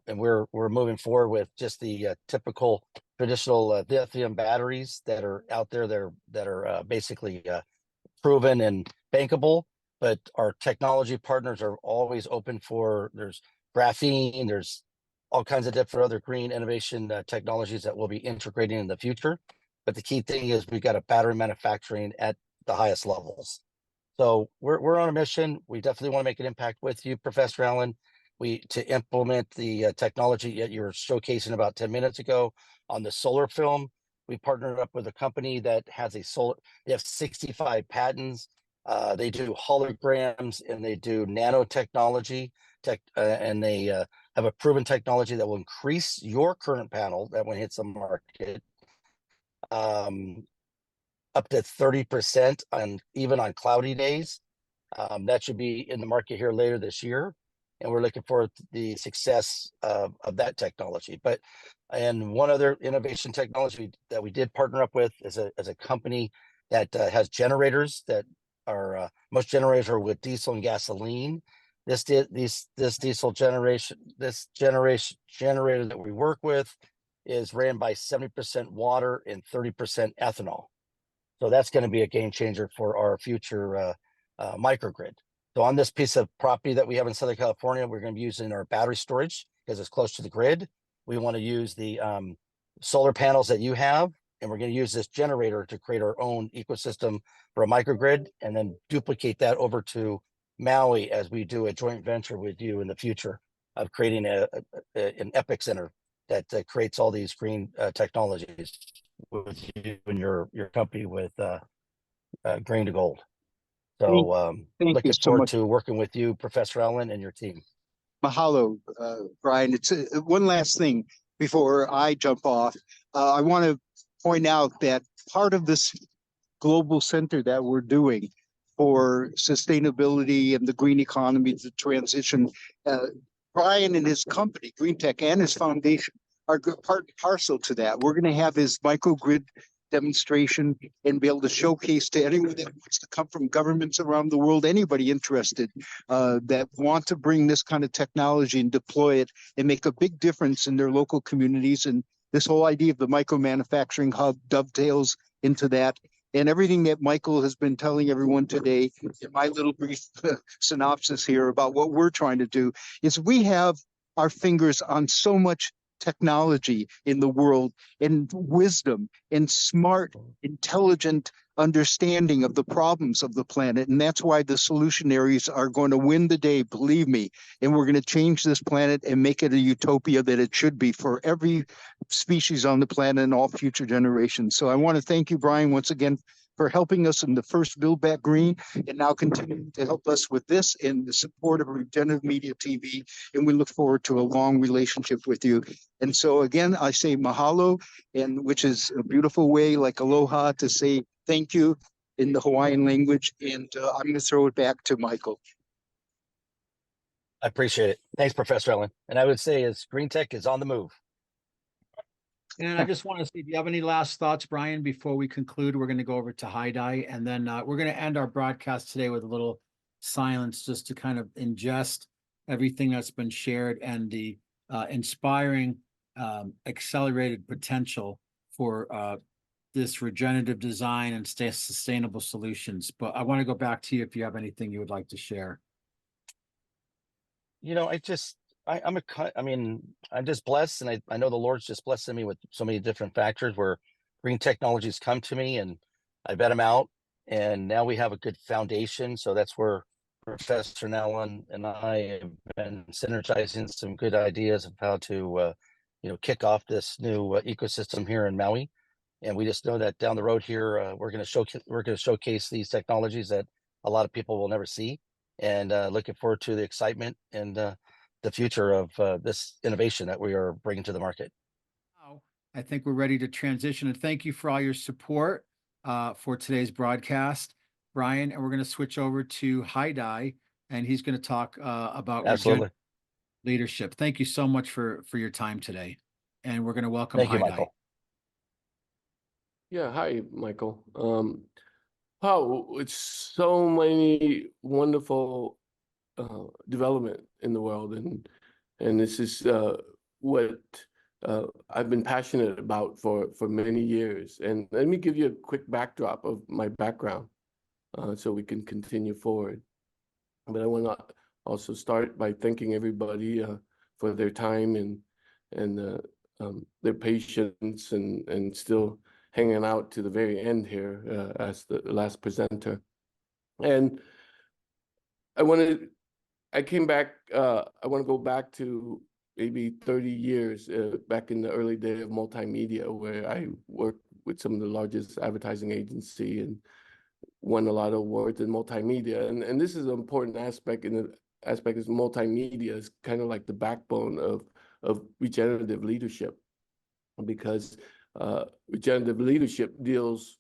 we're moving forward with just the typical traditional lithium batteries that are out there that are basically proven and bankable. But our technology partners are always open for, there's graphene, there's all kinds of different other green innovation technologies that we'll be integrating in the future. But the key thing is we've got a battery manufacturing at the highest levels. So we're on a mission. We definitely want to make an impact with you, Professor Allen. To implement the technology that you were showcasing about 10 minutes ago on the solar film. We partnered up with a company that has they have 65 patents. They do holograms and they do nanotechnology and they have a proven technology that will increase your current panel that when it hits the market up to 30% even on cloudy days. That should be in the market here later this year. And we're looking forward to the success of that technology. And one other innovation technology that we did partner up with is a company that has generators that are, most generators are with diesel and gasoline. This diesel generation, generator that we work with is ran by 70% water and 30% ethanol. So that's going to be a game changer for our future microgrid. So on this piece of property that we have in Southern California, we're going to be using our battery storage because it's close to the grid. We want to use the solar panels that you have, and we're going to use this generator to create our own ecosystem for a microgrid, and then duplicate that over to Maui as we do a joint venture with you in the future of creating an epic center that creates all these green technologies with you and your company with Green to Gold. So looking forward to working with you, Professor Allen, and your team. Mahalo, Brian. It's one last thing before I jump off. I want to point out that part of this global center that we're doing for sustainability and the green economy, the transition, Brian and his company, Green Tech, and his foundation are part and parcel to that. We're going to have his microgrid demonstration and be able to showcase to anyone that wants to come from governments around the world, anybody interested that want to bring this kind of technology and deploy it and make a big difference in their local communities. And this whole idea of the micro manufacturing hub dovetails into that. and everything that Michael has been telling everyone today, in my little brief synopsis here about what we're trying to do, is we have our fingers on so much technology in the world, and wisdom, and smart, intelligent understanding of the problems of the planet. And that's why the Solutionaries are going to win the day, believe me. And we're going to change this planet and make it a utopia that it should be for every species on the planet and all future generations. So I want to thank you, Brian, once again for helping us in the first Build Back Green, and now continuing to help us with this and the support of Regenerative Media TV. And we look forward to a long relationship with you. And so again, I say mahalo, and which is a beautiful way, like aloha, to say thank you in the Hawaiian language. And I'm going to throw it back to Michael. I appreciate it. Thanks, Professor Ellen. And I would say is green tech is on the move. And I just want to see, do you have any last thoughts, Brian, before we conclude? We're going to go over to Haidai, and then we're going to end our broadcast today with a little silence just to kind of ingest everything that's been shared and the inspiring, accelerated potential for this regenerative design and sustainable solutions. But I want to go back to you if you have anything you would like to share. You know, I'm just blessed, and I know the Lord's just blessing me with so many different factors where green technologies come to me, and I vet them out, and now we have a good foundation. So that's where Professor Allen and I have been synergizing some good ideas of how to, kick off this new ecosystem here in Maui. And we just know that down the road here, we're going to showcase these technologies that a lot of people will never see, and looking forward to the excitement and the future of this innovation that we are bringing to the market. I think we're ready to transition, and thank you for all your support for today's broadcast, Brian. And we're going to switch over to Haidai, and he's going to talk about leadership. Thank you so much for your time today, and we're going to welcome Thank you, Haidai. Michael. Yeah, hi, Michael. Wow, it's so many wonderful development in the world, and this is what I've been passionate about for many years. And let me give you a quick backdrop of my background so we can continue forward. But I want to also start by thanking everybody for their time and their patience and still hanging out to the very end here as the last presenter. And I came back, I want to go back to maybe 30 years back in the early day of multimedia, where I worked with some of the largest advertising agency and won a lot of awards in multimedia. And this is an important aspect in the aspect is multimedia is kind of like the backbone of regenerative leadership, because regenerative leadership deals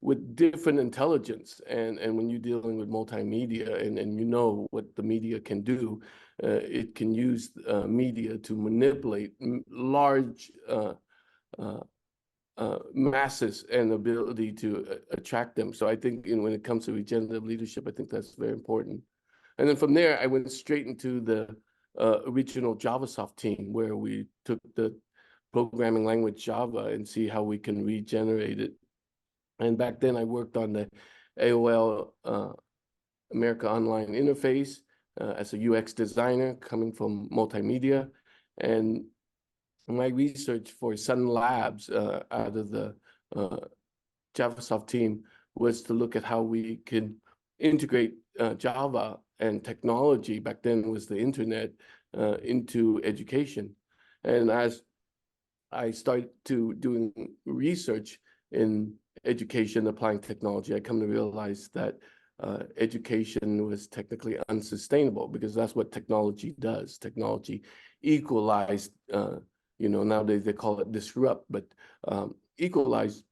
with different intelligence, and when you're dealing with multimedia and you know what the media can do, it can use media to manipulate large masses and ability to attract them. So I think when it comes to regenerative leadership, I think that's very important. And then from there, I went straight into the original JavaSoft team, where we took the programming language Java and see how we can regenerate it. And back then I worked on the AOL America Online interface as a UX designer coming from multimedia. And my research for Sun Labs out of the JavaSoft team was to look at how we could integrate Java and technology, back then was the internet, into education. And as I started doing research in education, applying technology, I come to realize that education was technically unsustainable, because that's what technology does. Technology equalized, nowadays they call it disrupt, but equalize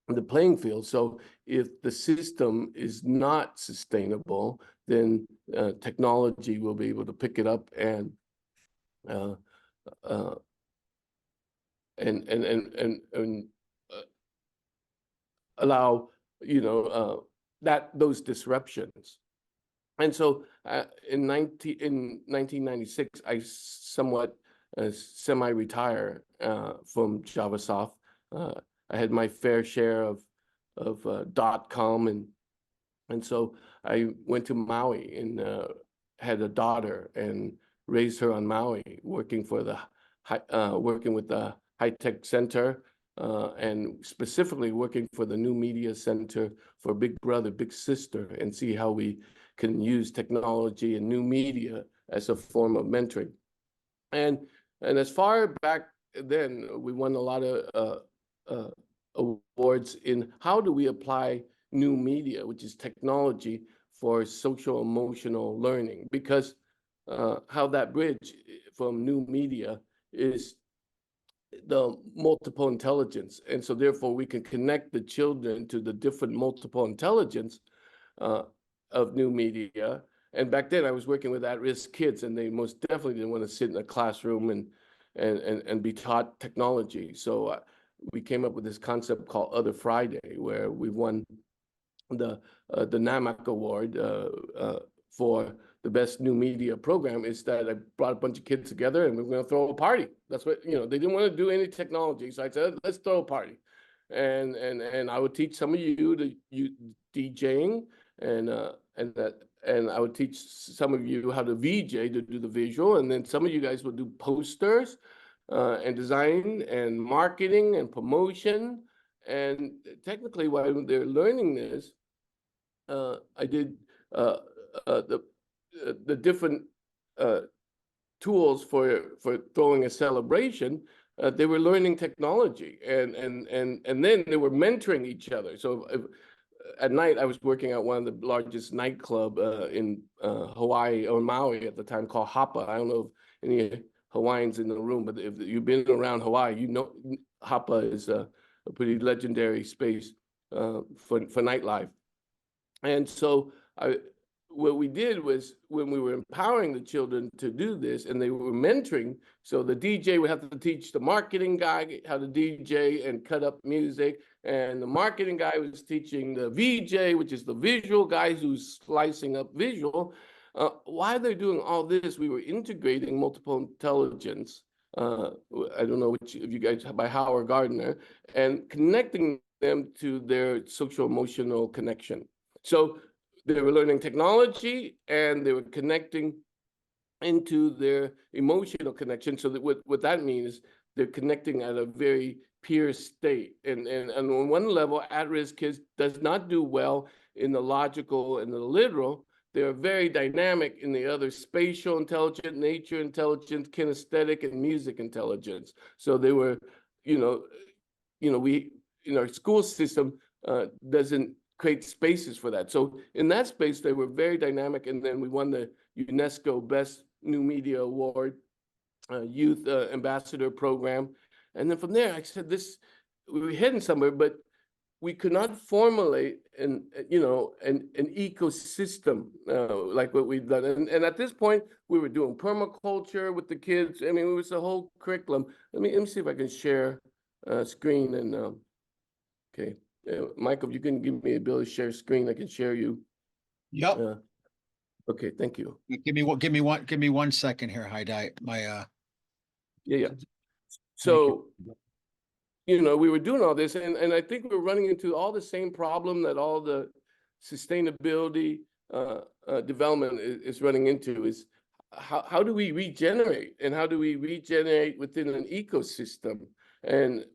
the playing field. So if the system is not sustainable, then technology will be able to pick it up and allow those disruptions. And so in 1996, I somewhat semi-retire from JavaSoft. I had my fair share of .com, and so I went to Maui and had a daughter and raised her on Maui, working with the High Tech Center, and specifically working for the New Media Center for Big Brother, Big Sister, and see how we can use technology and new media as a form of mentoring. And as far back then, we won a lot of awards in how do we apply new media, which is technology, for social emotional learning, because how that bridge from new media is the multiple intelligence. And so therefore we can connect the children to the different multiple intelligence of new media. And back then I was working with at-risk kids, and they most definitely didn't want to sit in a classroom and be taught technology. So we came up with this concept called Other Friday, where we won the NAMAC award for the best new media program. Is that I brought a bunch of kids together and we we're going to throw a party. That's what, they didn't want to do any technology. So I said, let's throw a party. And I would teach some of you DJing, and I would teach some of you how to VJ, to do the visual. And then some of you guys would do posters and design and marketing and promotion. And technically, while they're learning this, I did the different tools for throwing a celebration. They were learning technology, and then they were mentoring each other. So at night, I was working at one of the largest nightclub in Hawaii, or Maui at the time, called Hapa. I don't know if any Hawaiians in the room, but if you've been around Hawaii, Hapa is a pretty legendary space for nightlife. And so what we did was, when we were empowering the children to do this, and they were mentoring, so the DJ would have to teach the marketing guy how to DJ and cut up music, and the marketing guy was teaching the VJ, which is the visual guy who's slicing up visual. While they're doing all this, we were integrating multiple intelligence. I don't know which of you guys, by Howard Gardner, and connecting them to their social emotional connection. So they were learning technology, and they were connecting into their emotional connection. So that what that means is they're connecting at a very peer state. And on one level, at-risk kids does not do well in the logical and the literal. They're very dynamic in the other: spatial intelligence, nature intelligence, kinesthetic, and music intelligence. So they were, we in our school system doesn't create spaces for that. So in that space, they were very dynamic. And then we won the UNESCO Best New Media Award, Youth Ambassador Program. And then from there, I said, we were heading somewhere, but we could not formulate an ecosystem like what we've done. And at this point, we were doing permaculture with the kids. I mean, it was a whole curriculum. Let me see if I can share screen. And okay. Michael, if you can give me the ability to share screen, I can share you. Yep. Okay, thank you. Give me 1 second here, Haidai. Yeah. So, we were doing all this, and I think we're running into all the same problem that all the sustainability development is running into, is how do we regenerate, and how do we regenerate within an ecosystem, and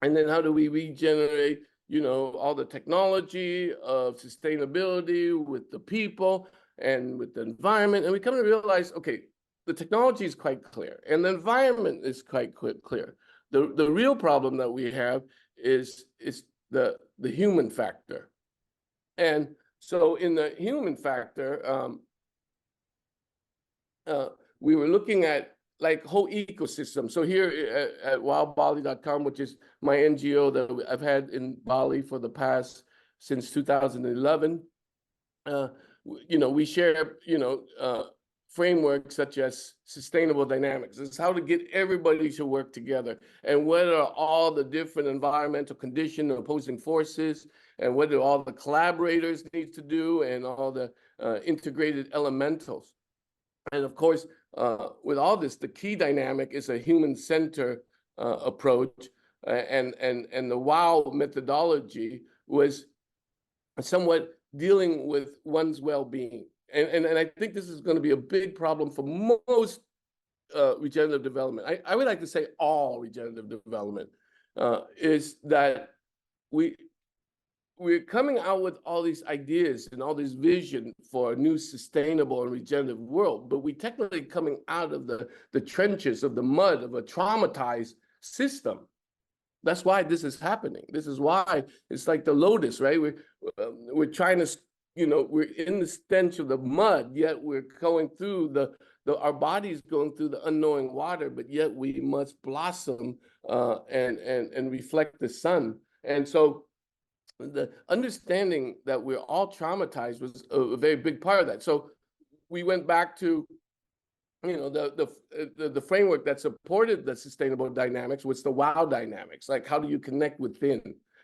then how do we regenerate all the technology of sustainability with the people and with the environment. And we come to realize, okay, the technology is quite clear and the environment is quite clear. The real problem that we have is the human factor. And so in the human factor, we were looking at like whole ecosystem. So here at wildbali.com, which is my NGO that I've had in Bali for the past, since 2011, we share, frameworks such as sustainable dynamics. It's how to get everybody to work together, and what are all the different environmental conditions and opposing forces, and what do all the collaborators need to do, and all the integrated elementals. And of course, with all this, the key dynamic is a human-centered approach, and the WOW methodology was somewhat dealing with one's well-being. And I think this is going to be a big problem for most regenerative development. I would like to say all regenerative development is that we're coming out with all these ideas and all this vision for a new sustainable and regenerative world, but we technically coming out of the trenches of the mud of a traumatized system. That's why this is happening. This is why it's like the lotus, right? We're trying to, we're in the stench of the mud, yet we're going through our body's going through the unknowing water, but yet we must blossom and reflect the sun. And so the understanding that we're all traumatized was a very big part of that. So we went back to, the framework that supported the sustainable dynamics was the wow dynamics. Like, how do you connect within?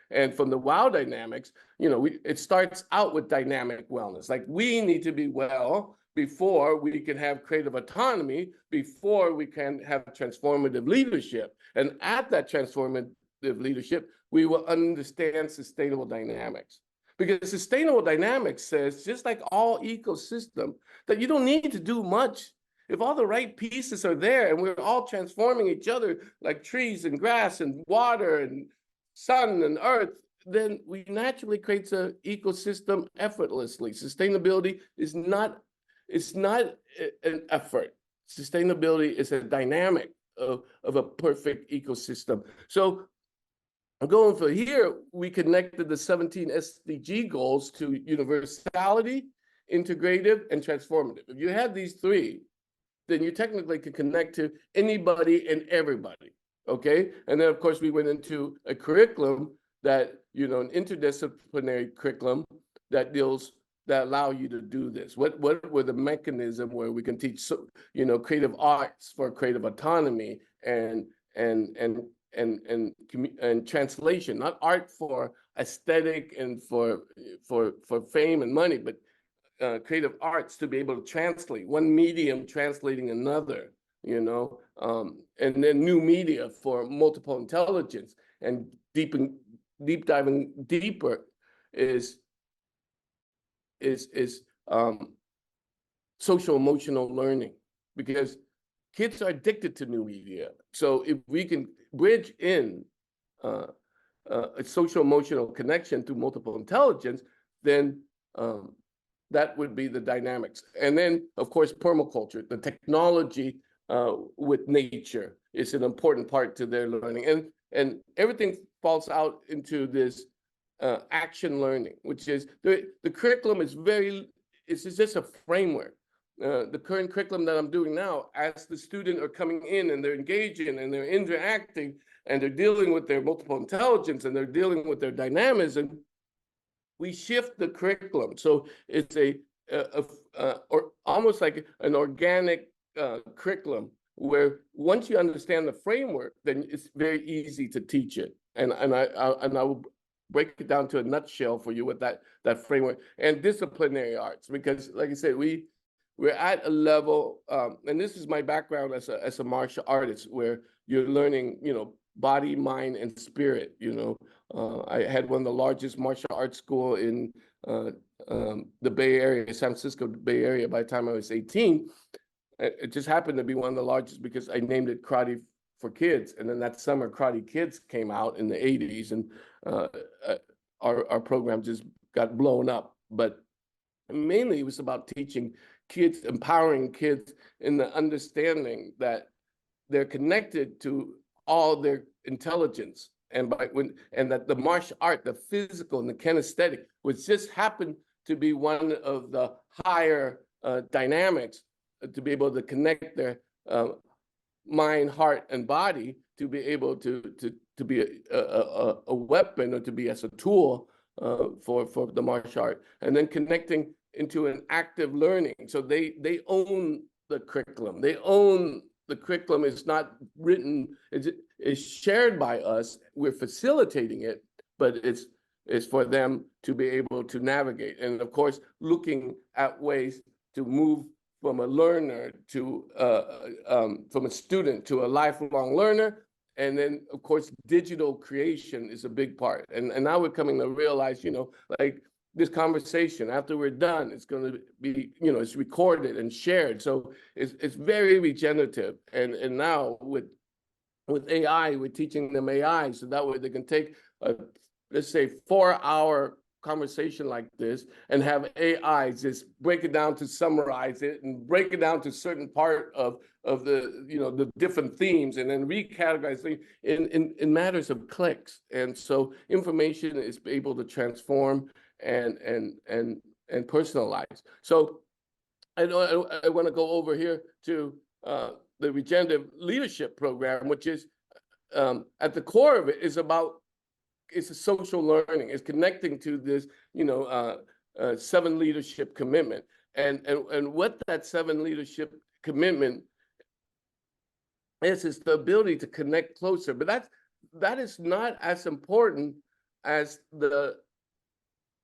And from the wow dynamics, it starts out with dynamic wellness. Like, we need to be well before we can have creative autonomy, before we can have transformative leadership. And at that transformative leadership, we will understand sustainable dynamics. Because sustainable dynamics says, just like all ecosystem, that you don't need to do much. If all the right pieces are there and we're all transforming each other like trees and grass and water and sun and earth, then we naturally create an ecosystem effortlessly. Sustainability is not, it's not an effort. Sustainability is a dynamic of a perfect ecosystem. So going for here, we connected the 17 SDG goals to universality, integrative, and transformative. If you have these three, then you technically can connect to anybody and everybody, okay? And then, of course, we went into a curriculum that, an interdisciplinary curriculum that allow you to do this. What were the mechanism where we can teach, creative arts for creative autonomy and translation, not art for aesthetic and for fame and money, but creative arts to be able to translate one medium translating another, and then new media for multiple intelligence, and deep diving deeper is social emotional learning, because kids are addicted to new media. So if we can bridge in a social emotional connection through multiple intelligence, then that would be the dynamics. And then, of course, permaculture, the technology with nature is an important part to their learning. And everything falls out into this action learning, which is the curriculum is it's just a framework. The current curriculum that I'm doing now, as the student are coming in and they're engaging and they're interacting and they're dealing with their multiple intelligence and they're dealing with their dynamism, we shift the curriculum. So it's or almost like an organic curriculum, where once you understand the framework, then it's very easy to teach it. And I will break it down to a nutshell for you with that framework. And disciplinary arts, because like I said, we're at a level, and this is my background as a martial artist, where you're learning, body, mind, and spirit. I had one of the largest martial arts school in the Bay Area, San Francisco Bay Area, by the time I was 18. It just happened to be one of the largest because I named it Karate for Kids. And then that summer, Karate Kids came out in the 80s, and our program just got blown up. But mainly it was about teaching kids, empowering kids in the understanding that they're connected to all their intelligence, and that the martial art, the physical and the kinesthetic, which just happened to be one of the higher dynamics to be able to connect their mind, heart, and body to be able to be a weapon, or to be as a tool for the martial art, and then connecting into an active learning. So they own the curriculum. They own the curriculum. Is not written, it's shared by us. We're facilitating it, but it's for them to be able to navigate. And of course, looking at ways to move from a learner to from a student to a lifelong learner, And then, of course, digital creation is a big part. And now we're coming to realize, like this conversation, after we're done, it's going to be, it's recorded and shared. So it's very regenerative. And now with AI, we're teaching them AI, so that way they can take a, let's say, 4-hour conversation like this and have AI just break it down to summarize it and break it down to certain part of the the different themes, and then recategorize things in matters of clicks. And so information is able to transform and personalize. So I want to go over here to the regenerative leadership program, which is at the core of it is about, it's a social learning. It's connecting to this, 7 leadership commitment, and what that 7 leadership commitment is the ability to connect closer. But that is not as important as the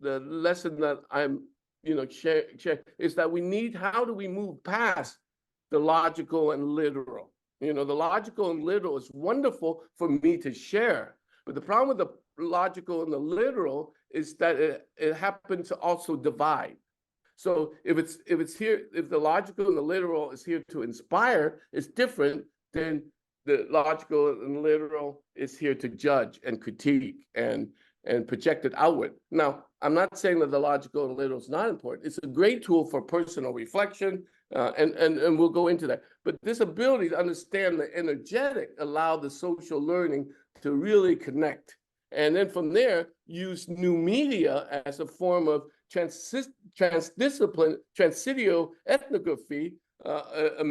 lesson that I'm share is that we need, how do we move past the logical and literal? The logical and literal is wonderful for me to share, but the problem with the logical and the literal is that it happens to also divide. So if the logical and the literal is here to inspire, it's different than the logical and literal is here to judge and critique and project it outward. Now, I'm not saying that the logical and literal is not important. It's a great tool for personal reflection, and we'll go into that. But this ability to understand the energetic allow the social learning to really connect. And then from there, use new media as a form of transdiscipline, transidio ethnography, a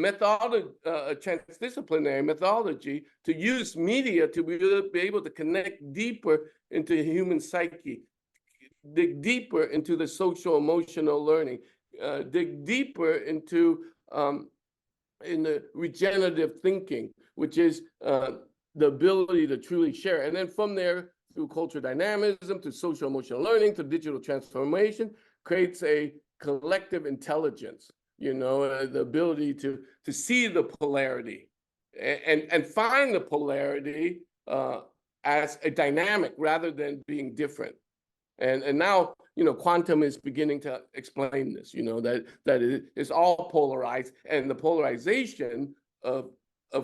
transdisciplinary methodology to use media to be able to connect deeper into human psyche, dig deeper into the social emotional learning, dig deeper into in the regenerative thinking, which is the ability to truly share. And then from there, through cultural dynamism, to social emotional learning, to digital transformation, creates a collective intelligence, the ability to see the polarity and find the polarity as a dynamic rather than being different. And now, quantum is beginning to explain this, that it is all polarized, and the polarization of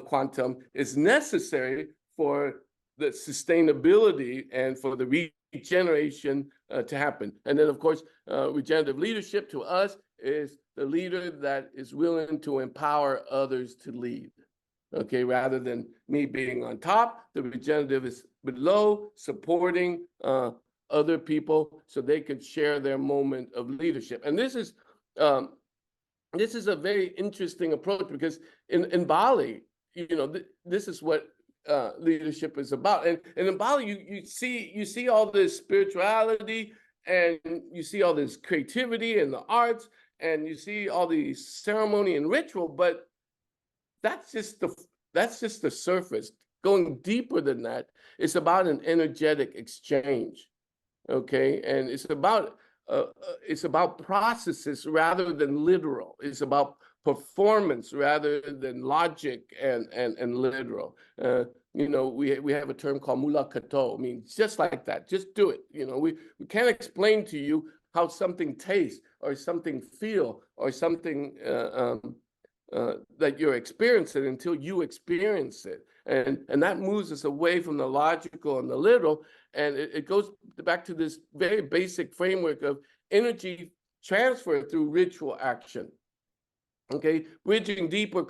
quantum is necessary for the sustainability and for the regeneration to happen. And then, of course, regenerative leadership to us is the leader that is willing to empower others to lead. Okay, rather than me being on top, the regenerative is below, supporting other people so they can share their moment of leadership. And this is a very interesting approach, because in Bali, this is what leadership is about. And in Bali, you see all this spirituality, and you see all this creativity and the arts, and you see all these ceremony and ritual, but that's just the surface. Going deeper than that, it's about an energetic exchange. Okay, and it's about processes rather than literal. It's about performance rather than logic and literal. We have a term called mula kato. I mean, just like that, just do it. We can't explain to you how something tastes or something feel or something that you're experiencing until you experience it. And that moves us away from the logical and the literal. And it goes back to this very basic framework of energy transfer through ritual action. Okay, bridging deeper,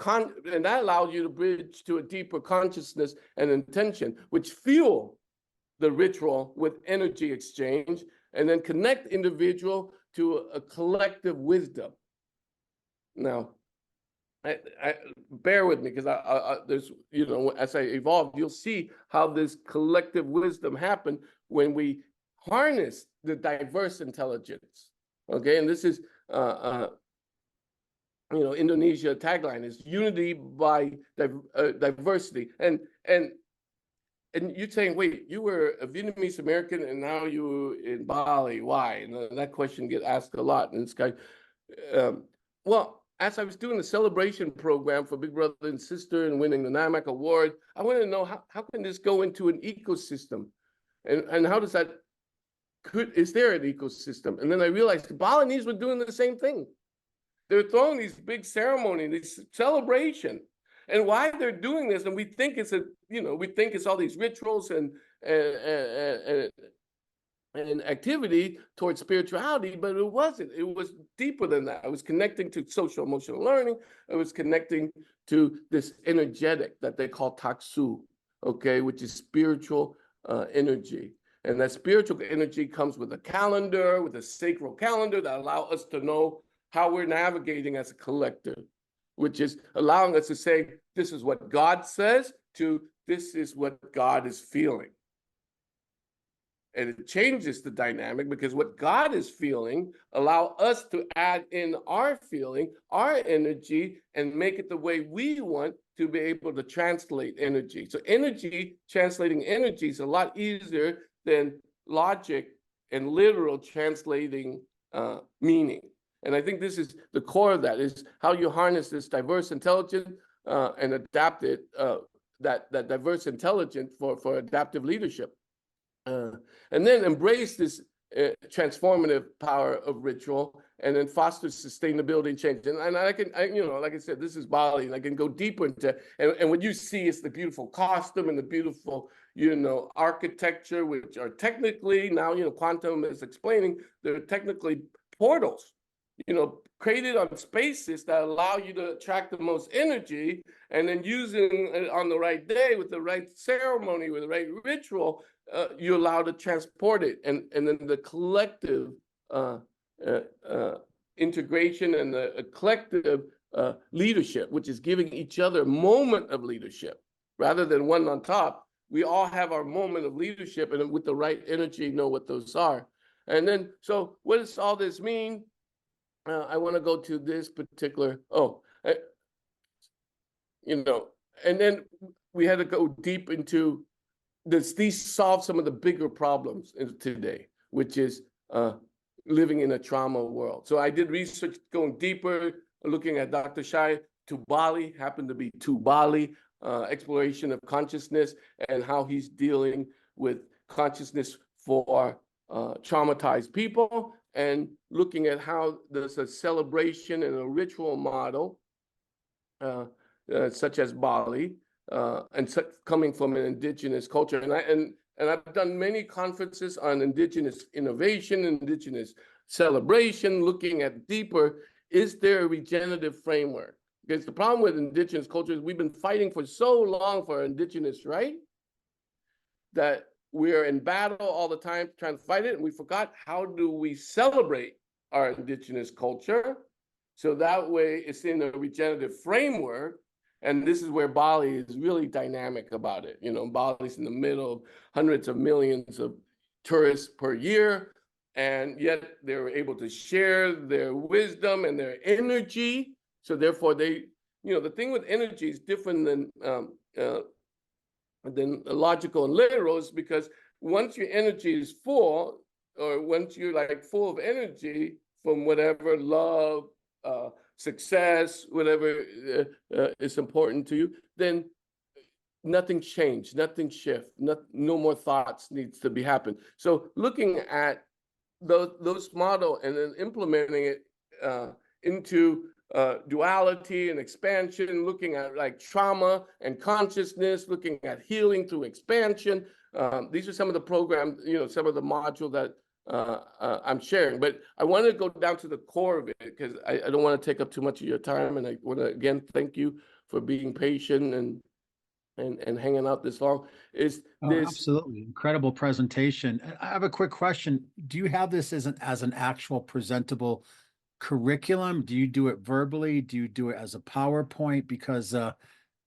and that allows you to bridge to a deeper consciousness and intention, which fuel the ritual with energy exchange, and then connect individual to a collective wisdom. Now, I bear with me, because there's, as I evolve, you'll see how this collective wisdom happened when we harness the diverse intelligence. Okay, and this is Indonesia tagline is unity by diversity. And you're saying, wait, you were a Vietnamese American and now you're in Bali. Why? And that question gets asked a lot. And this guy, well, as I was doing the celebration program for Big Brother and Sister and winning the NAMAC award, I wanted to know how can this go into an ecosystem, and how does that is there an ecosystem? And then I realized the Balinese were doing the same thing. They're throwing these big ceremonies, this celebration, and why they're doing this, and we think it's we think it's all these rituals and activity towards spirituality, but it wasn't. It was deeper than that. It was connecting to social emotional learning. It was connecting to this energetic that they call taksu, okay, which is spiritual energy. And that spiritual energy comes with a calendar, with a sacral calendar that allow us to know how we're navigating as a collective, which is allowing us to say, this is what God says, to this is what God is feeling. And it changes the dynamic, because what God is feeling allow us to add in our feeling, our energy, and make it the way we want to be able to translate energy. So energy, translating energy is a lot easier than logic and literal translating meaning. And I think this is the core of that, is how you harness this diverse intelligence and adapt it, that diverse intelligence for adaptive leadership. And then embrace this transformative power of ritual, and then foster sustainability and change. And I can, like I said, this is Bali, and I can go deeper into, and what you see is the beautiful costume and the beautiful, architecture, which are technically now, quantum is explaining, they're technically portals, created on spaces that allow you to attract the most energy, and then using it on the right day with the right ceremony, with the right ritual, you're allowed to transport it. And then the collective integration and the collective leadership, which is giving each other a moment of leadership rather than one on top. We all have our moment of leadership, and with the right energy, know what those are. And then, so what does all this mean? I want to go to this particular, and then we had to go deep into this. These solve some of the bigger problems today, which is living in a trauma world. So I did research going deeper, looking at Dr. Shai to Bali, happened to be to Bali, exploration of consciousness, and how he's dealing with consciousness for traumatized people, and looking at how there's a celebration and a ritual model, such as Bali, and coming from an indigenous culture. And I've done many conferences on indigenous innovation, indigenous celebration, looking at deeper, is there a regenerative framework? Because the problem with indigenous cultures, we've been fighting for so long for indigenous right that we're in battle all the time trying to fight it, and we forgot, how do we celebrate our indigenous culture? So that way it's in a regenerative framework. And this is where Bali is really dynamic about it. Bali's in the middle of hundreds of millions of tourists per year, and yet they're able to share their wisdom and their energy. So therefore they, the thing with energy is different than logical and literal, is because once your energy is full, or once you're like full of energy from whatever love, success, whatever is important to you, then nothing changed, nothing shift, no more thoughts needs to be happen. So looking at those model and then implementing it into duality and expansion, looking at like trauma and consciousness, looking at healing through expansion. These are some of the programs, some of the module that I'm sharing, but I want to go down to the core of it, because I don't want to take up too much of your time, and I want to again thank you for being patient and hanging out this long. Absolutely incredible presentation. I have a quick question. Do you have this as an actual presentable curriculum? Do you do it verbally? Do you do it as a PowerPoint? Because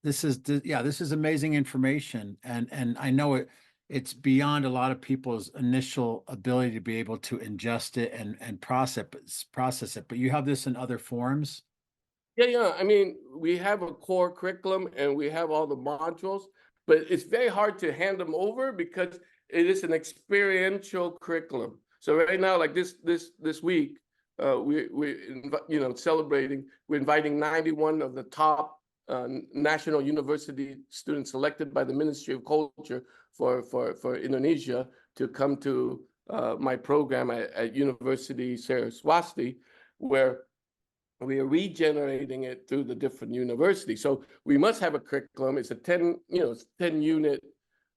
this is amazing information, and I know it's beyond a lot of people's initial ability to be able to ingest it and process it. But you have this in other forms? Yeah. I mean, we have a core curriculum and we have all the modules, but it's very hard to hand them over because it is an experiential curriculum. So right now, like this week, celebrating. We're inviting 91 of the top national university students selected by the Ministry of Culture for Indonesia to come to my program at University Saraswati, where we are regenerating it through the different universities. So we must have a curriculum. It's a 10 unit,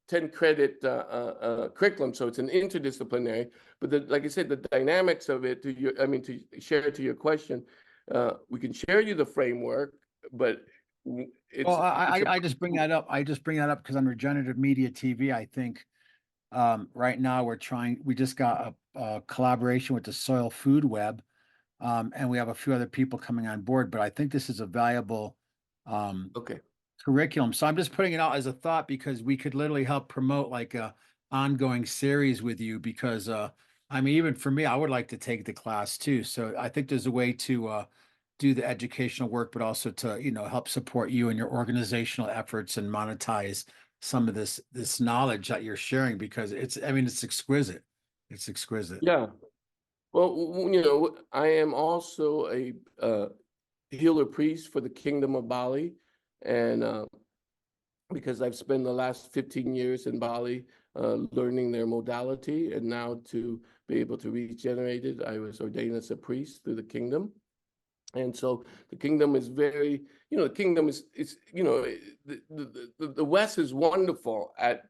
10 credit curriculum. So it's an interdisciplinary, but like I said, the dynamics of it to share to your question, we can share you the framework, but it's. Well, I just bring that up. I just bring that up because on Regenerative Media TV, I think right now we just got a collaboration with the Soil Food Web. And we have a few other people coming on board, but I think this is a valuable curriculum. So I'm just putting it out as a thought because we could literally help promote like a ongoing series with you because I mean, even for me, I would like to take the class too. So I think there's a way to do the educational work, but also to, help support you and your organizational efforts and monetize some of this knowledge that you're sharing because it's exquisite. It's exquisite. Yeah. Well, I am also a healer priest for the Kingdom of Bali, and because I've spent the last 15 years in Bali learning their modality, and now to be able to regenerate it, I was ordained as a priest through the kingdom. And so the kingdom is very, the kingdom is the West is wonderful at,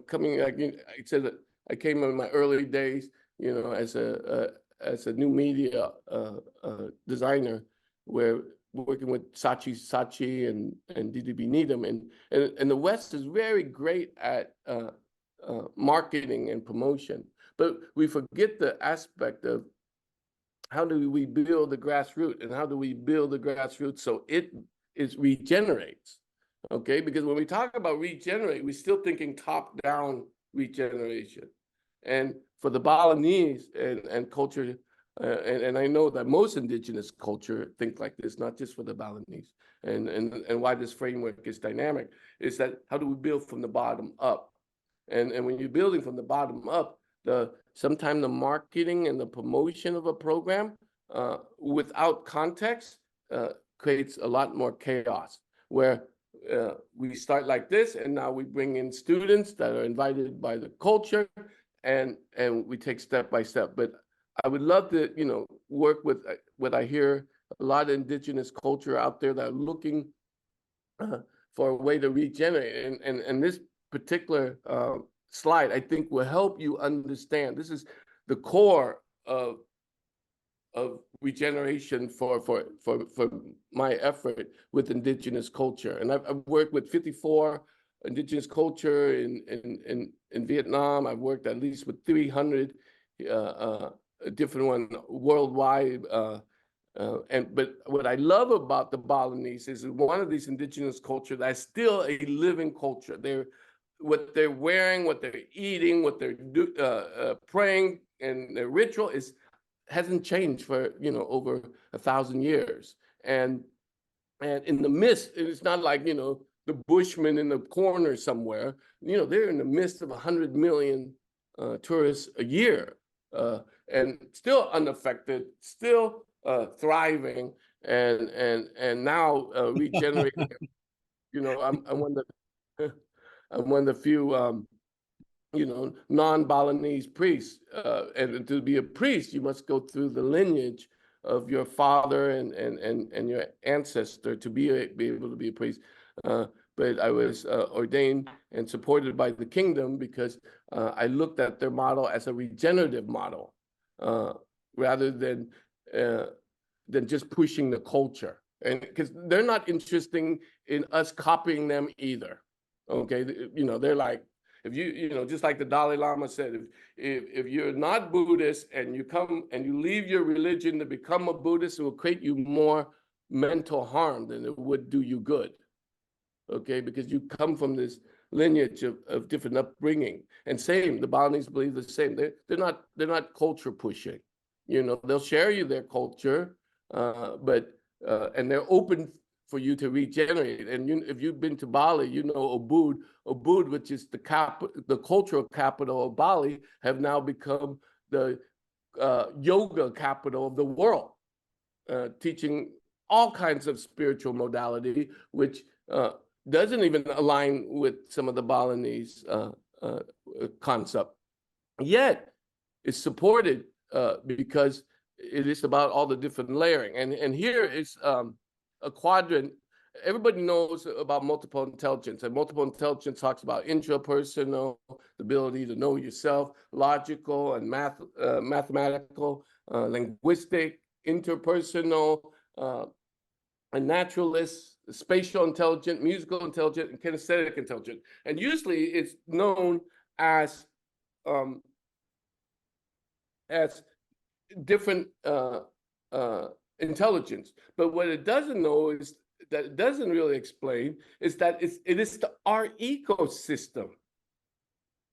coming, like I said, I came in my early days, as a new media designer, where working with Sachi and DDB Needham, and the West is very great at marketing and promotion, but we forget the aspect of how do we build the grassroots, and how do we build the grassroots so it regenerates, okay? Because when we talk about regenerate, we're still thinking top-down regeneration. And for the Balinese and culture, and I know that most indigenous culture think like this, not just for the Balinese, and why this framework is dynamic, is that how do we build from the bottom up? And when you're building from the bottom up, sometimes the marketing and the promotion of a program without context creates a lot more chaos, where we start like this, and now we bring in students that are invited by the culture, and we take step by step. But I would love to, work with what I hear a lot of indigenous culture out there that are looking for a way to regenerate. And this particular slide, I think, will help you understand. This is the core of regeneration for my effort with indigenous culture. And I've worked with 54 indigenous culture in Vietnam. I've worked at least with 300 different ones worldwide. But what I love about the Balinese is one of these indigenous culture that's still a living culture. What they're wearing, what they're eating, what they're praying, and their ritual hasn't changed for over 1,000 years. And in the midst, it's not like the Bushmen in the corner somewhere. They're in the midst of 100 million tourists a year, and still unaffected, still thriving, and now regenerating. I'm one of the few non-Balinese priests, and to be a priest, you must go through the lineage of your father and your ancestor to be able to be a priest. But I was ordained and supported by the kingdom because I looked at their model as a regenerative model, rather than just pushing the culture. And because they're not interested in us copying them either. Okay, they're like, if you just like the Dalai Lama said, if you're not Buddhist and you come and you leave your religion to become a Buddhist, it will create you more mental harm than it would do you good. Okay, because you come from this lineage of different upbringing. And same, the Balinese believe the same. They're not culture pushing. They'll share you their culture, but they're open for you to regenerate. And if you've been to Bali, Ubud, which is the cultural capital of Bali, have now become the yoga capital of the world, teaching all kinds of spiritual modality, which doesn't even align with some of the Balinese concept. Yet, it's supported because it is about all the different layering. And here is a quadrant. Everybody knows about multiple intelligence, and multiple intelligence talks about intrapersonal, the ability to know yourself, logical and mathematical, linguistic, interpersonal, and naturalist, spatial intelligent, musical intelligent, and kinesthetic intelligent. And usually it's known as different intelligence. But what it doesn't know is that it doesn't really explain is that it is our ecosystem.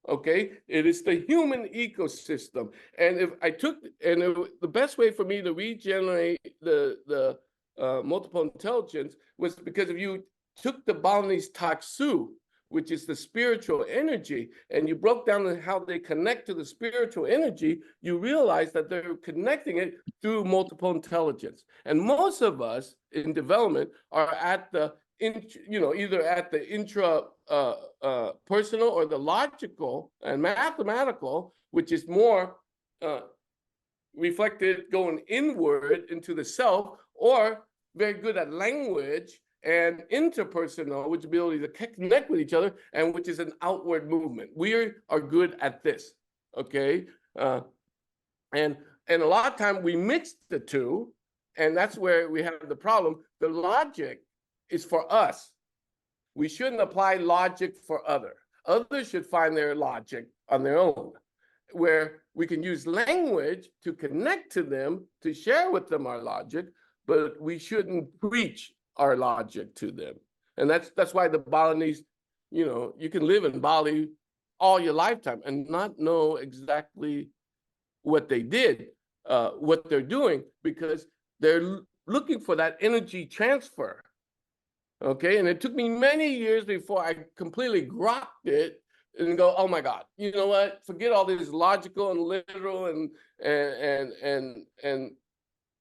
Okay, it is the human ecosystem. And if I took, the best way for me to regenerate the multiple intelligence was because if you took the Balinese taksu, which is the spiritual energy, and you broke down how they connect to the spiritual energy, you realize that they're connecting it through multiple intelligence. And most of us in development are at the, either at the intra personal or the logical and mathematical, which is more reflected going inward into the self, or very good at language and interpersonal, which ability to connect with each other, and which is an outward movement. We are good at this, okay? And a lot of time we mix the two, and that's where we have the problem. The logic is for us. We shouldn't apply logic for others. Others should find their logic on their own, where we can use language to connect to them, to share with them our logic, but we shouldn't preach our logic to them. And that's why the Balinese, you can live in Bali all your lifetime and not know exactly what they did, what they're doing, because they're looking for that energy transfer. Okay, and it took me many years before I completely grokked it and go, oh my God, you know what? Forget all this logical and literal and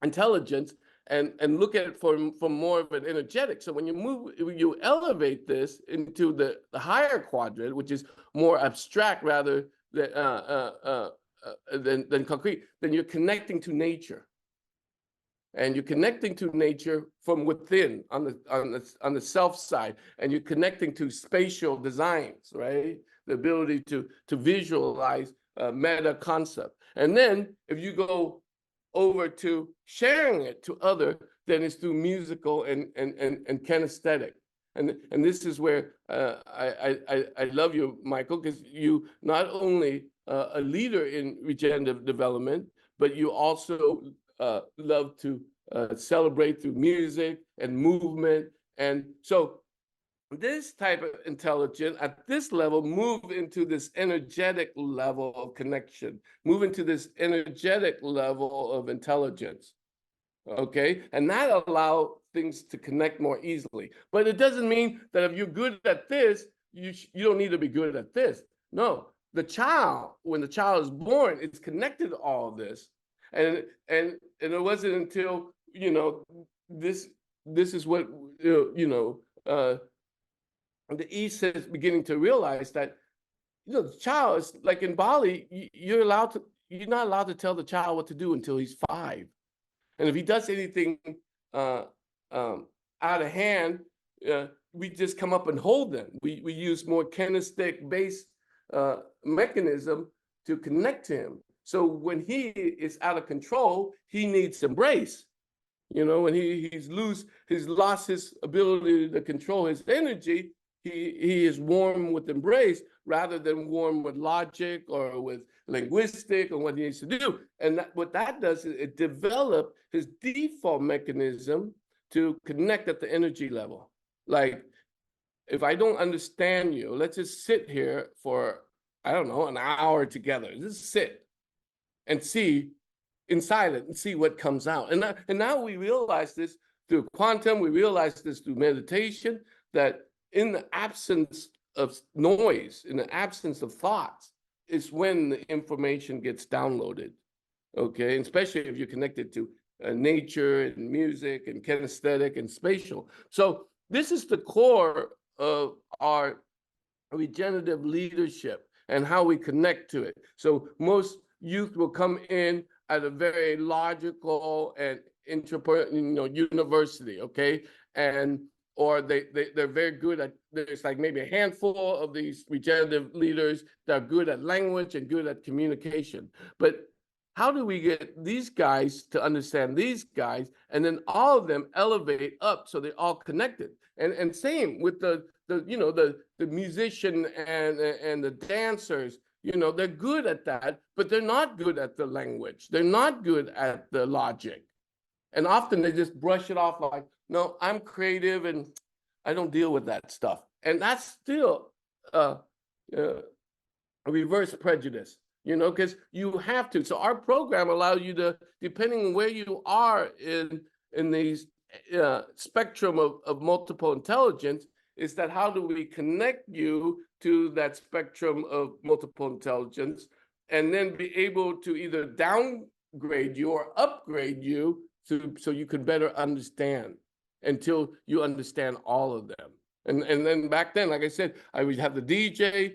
intelligence, and look at it from more of an energetic. So when you elevate this into the higher quadrant, which is more abstract rather than concrete, then you're connecting to nature. And you're connecting to nature from within on the self side, and you're connecting to spatial designs, right? The ability to visualize meta concept. And then if you go over to sharing it to other, then it's through musical and kinesthetic. And this is where I love you, Michael, because you not only a leader in regenerative development, but you also love to celebrate through music and movement. And so this type of intelligence at this level move into this energetic level of connection, move into this energetic level of intelligence. Okay, and that allows things to connect more easily. But it doesn't mean that if you're good at this, you don't need to be good at this. No, the child, when the child is born, it's connected to all of this. And it wasn't until this is what the East is beginning to realize that the child is like in Bali, you're not allowed to tell the child what to do until he's 5. And if he does anything out of hand, we just come up and hold them. We use more kinesthetic based mechanism to connect to him. So when he is out of control, he needs embrace. When he's lost his ability to control his energy, he is warm with embrace rather than warm with logic or with linguistic or what he needs to do. And what that does is it develops his default mechanism to connect at the energy level. Like, if I don't understand you, let's just sit here for, I don't know, an hour together. Just sit and see inside it and see what comes out. And now we realize this through quantum, we realize this through meditation, that in the absence of noise, in the absence of thoughts, is when the information gets downloaded. okay? And especially if you're connected to nature and music and kinesthetic and spatial. So this is the core of our regenerative leadership and how we connect to it. So most youth will come in at a very logical and university, okay? And or they're very good at, there's like maybe a handful of these regenerative leaders that are good at language and good at communication. But how do we get these guys to understand these guys, and then all of them elevate up so they're all connected? And same with the musician and the dancers. They're good at that, but they're not good at the language. They're not good at the logic. And often they just brush it off like, no, I'm creative and I don't deal with that stuff. And that's still a reverse prejudice, because you have to. So our program allows you to, depending on where you are in these spectrum of multiple intelligence, is that how do we connect you to that spectrum of multiple intelligence, and then be able to either downgrade you or upgrade you so you can better understand until you understand all of them. And then back then, like I said, I would have the DJ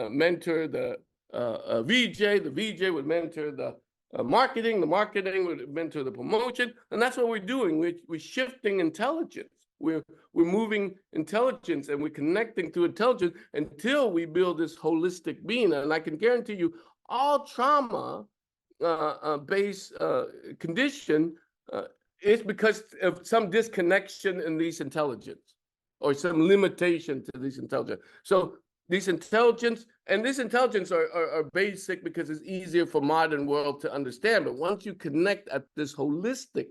mentor the VJ, the VJ would mentor the marketing would mentor the promotion, and that's what we're doing. We're shifting intelligence. We're moving intelligence, and we're connecting to intelligence until we build this holistic being. And I can guarantee you, all trauma based condition is because of some disconnection in these intelligence, or some limitation to these intelligence. So these intelligence are basic because it's easier for modern world to understand. But once you connect at this holistic,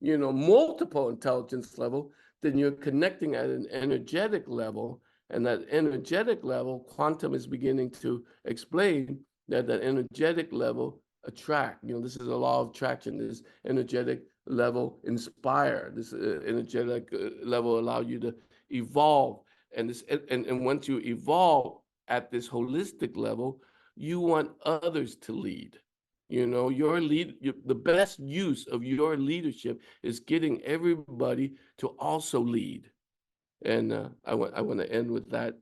multiple intelligence level, then you're connecting at an energetic level. And that energetic level, quantum is beginning to explain that energetic level attract. This is a law of attraction. This energetic level inspire. This energetic level allow you to evolve. And once you evolve at this holistic level, you want others to lead. The best use of your leadership is getting everybody to also lead. And I want to end with that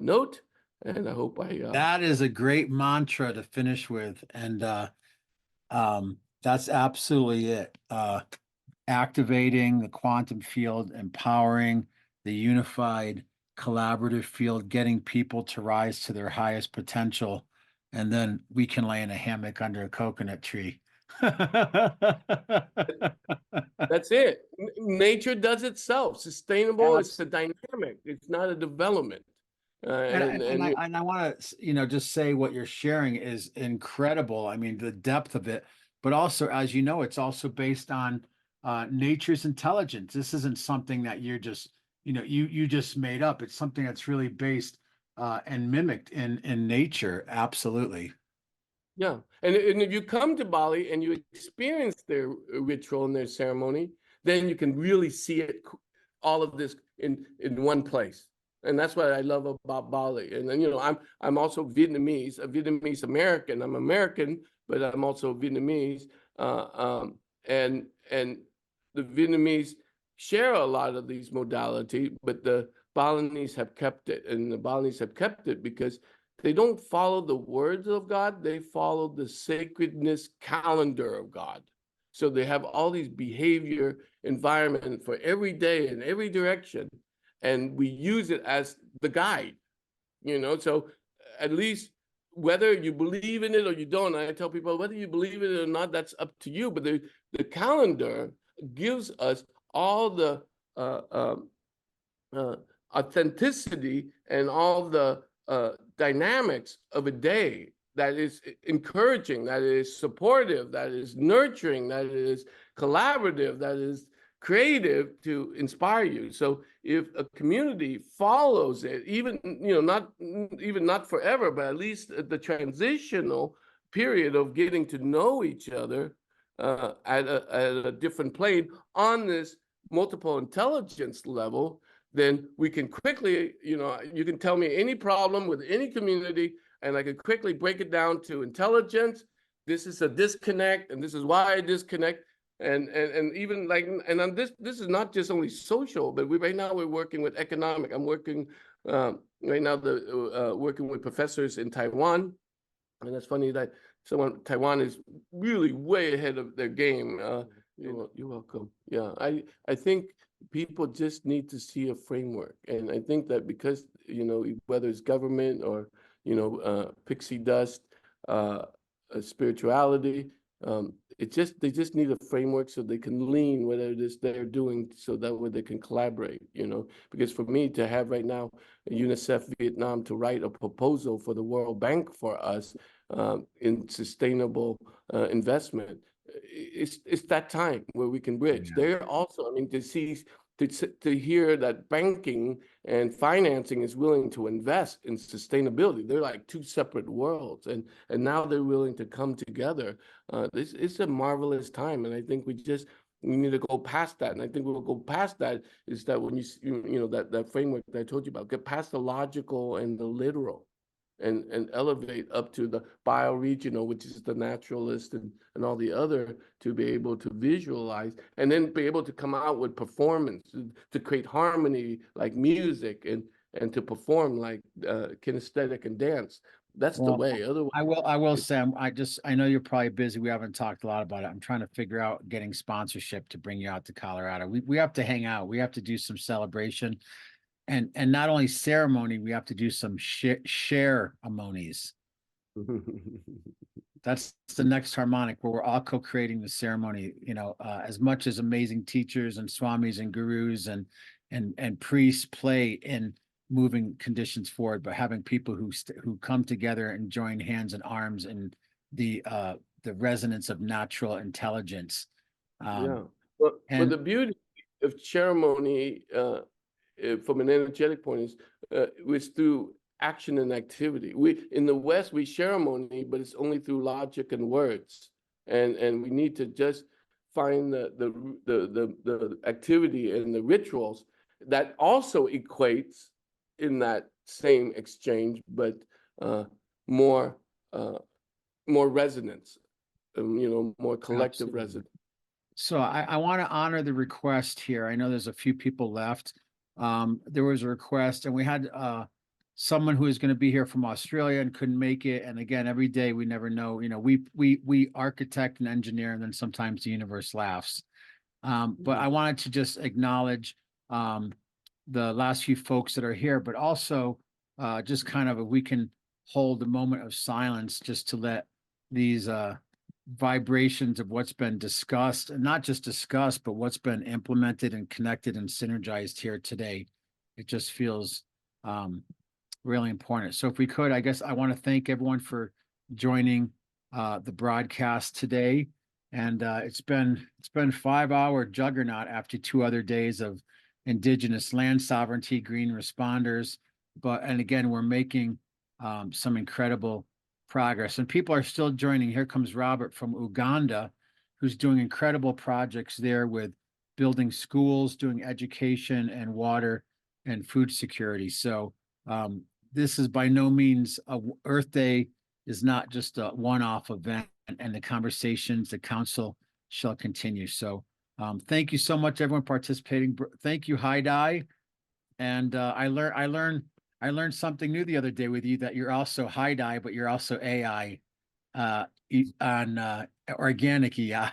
note. And I hope that is a great mantra to finish with. And that's absolutely it. Activating the quantum field, empowering the unified collaborative field, getting people to rise to their highest potential, and then we can lay in a hammock under a coconut tree. That's it. Nature does itself. Sustainable, it's a dynamic. It's not a development. And I want to, just say what you're sharing is incredible. I mean, the depth of it, but also, as you know, it's also based on nature's intelligence. This isn't something that you're just, you just made up. It's something that's really based and mimicked in nature. Absolutely. Yeah. And if you come to Bali and you experience their ritual and their ceremony, then you can really see it, all of this in one place. And that's what I love about Bali. And then, I'm also Vietnamese, a Vietnamese American. I'm American, but I'm also Vietnamese. And the Vietnamese share a lot of these modalities, but the Balinese have kept it. And the Balinese have kept it because they don't follow the words of God. They follow the sacredness calendar of God. So they have all these behavior environment for every day in every direction. And we use it as the guide, so at least whether you believe in it or you don't, I tell people, whether you believe in it or not, that's up to you. But the calendar gives us all the authenticity and all the dynamics of a day that is encouraging, that is supportive, that is nurturing, that is collaborative, that is creative to inspire you. So if a community follows it, even not forever, but at least the transitional period of getting to know each other at a different plane on this multiple intelligence level, then we can quickly, you can tell me any problem with any community, and I can quickly break it down to intelligence, this is a disconnect, and this is why I disconnect. And even like, and on this is not just only social, but right now we're working with economic. I'm working right now working with professors in Taiwan, and it's funny that Taiwan is really way ahead of their game. You're welcome. Yeah, I think people just need to see a framework, and I think that because whether it's government or pixie dust, spirituality. They just need a framework so they can lean whatever it is they're doing, so that way they can collaborate. Because for me to have right now UNICEF Vietnam to write a proposal for the World Bank for us in sustainable investment, it's that time where we can bridge. Yeah. They're also, I mean, to hear that banking and financing is willing to invest in sustainability. They're like two separate worlds, and now they're willing to come together. It's a marvelous time, and I think we need to go past that. And I think we'll go past that is that when that framework that I told you about, get past the logical and the literal, and elevate up to the bioregional, which is the naturalist and all the other, to be able to visualize and then be able to come out with performance, to create harmony like music, and to perform like kinesthetic and dance. That's the way. Otherwise, I will say, I know you're probably busy. We haven't talked a lot about it. I'm trying to figure out getting sponsorship to bring you out to Colorado. We have to hang out. We have to do some celebration. And not only ceremony, we have to do some share amonies. That's the next harmonic, where we're all co-creating the ceremony. As much as amazing teachers and swamis and gurus and priests play in moving conditions forward, but having people who come together and join hands and arms in the resonance of natural intelligence. But the beauty of ceremony, from an energetic point, was through action and activity. We in the West, we ceremony, but it's only through logic and words, and we need to just find the activity and the rituals that also equates in that same exchange, but more resonance, more collective Absolutely. resonance. So I want to honor the request here. I know there's a few people left. There was a request, and we had someone who is going to be here from Australia and couldn't make it. And again, every day we never know. We architect and engineer, and then sometimes the universe laughs. But I wanted to just acknowledge the last few folks that are here, but also just kind of, if we can hold a moment of silence just to let these vibrations of what's been discussed, and not just discussed, but what's been implemented and connected and synergized here today. It just feels really important. So if we could, I guess I want to thank everyone for joining the broadcast today. And it's been 5-hour juggernaut after 2 other days of Indigenous land sovereignty, green responders. And again, we're making some incredible progress, and people are still joining. Here comes Robert from Uganda, who's doing incredible projects there with building schools, doing education and water and food security. So this is by no means Earth Day is not just a one-off event, and the conversations, the council shall continue. So thank you so much, everyone participating. Thank you, Haidai. And I learned something new the other day with you, that you're also Haidai, but you're also AI on organic AI.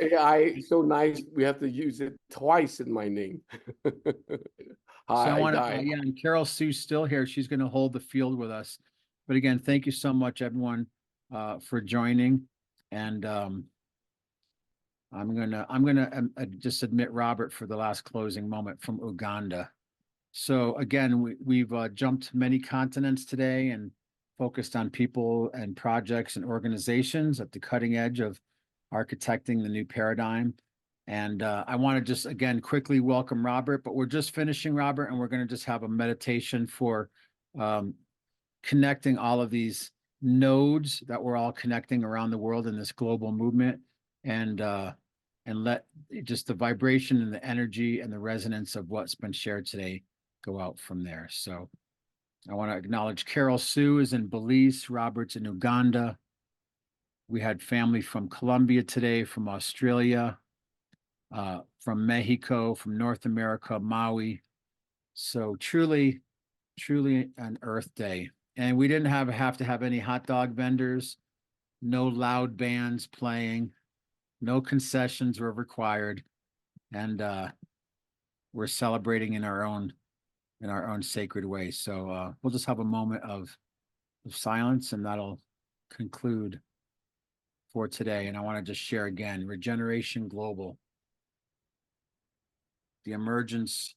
AI, so nice. We have to use it twice in my name. So I want to, and Carol Sue's still here. She's going to hold the field with us. But again, thank you so much, everyone, for joining. And I'm gonna just admit Robert for the last closing moment from Uganda. So again, we've jumped many continents today and focused on people and projects and organizations at the cutting edge of architecting the new paradigm. And I want to just again quickly welcome Robert, but we're just finishing, Robert, and we're going to just have a meditation for connecting all of these nodes that we're all connecting around the world in this global movement, and let just the vibration and the energy and the resonance of what's been shared today go out from there. So I want to acknowledge Carol Sue is in Belize, Robert's in Uganda. We had family from Colombia today, from Australia, from Mexico, from North America, Maui. So truly an Earth Day. And we didn't have to have any hot dog vendors, no loud bands playing, no concessions were required. And we're celebrating in our own sacred way. So we'll just have a moment of silence, and that'll conclude for today. And I want to just share again, Regeneration Global, the emergence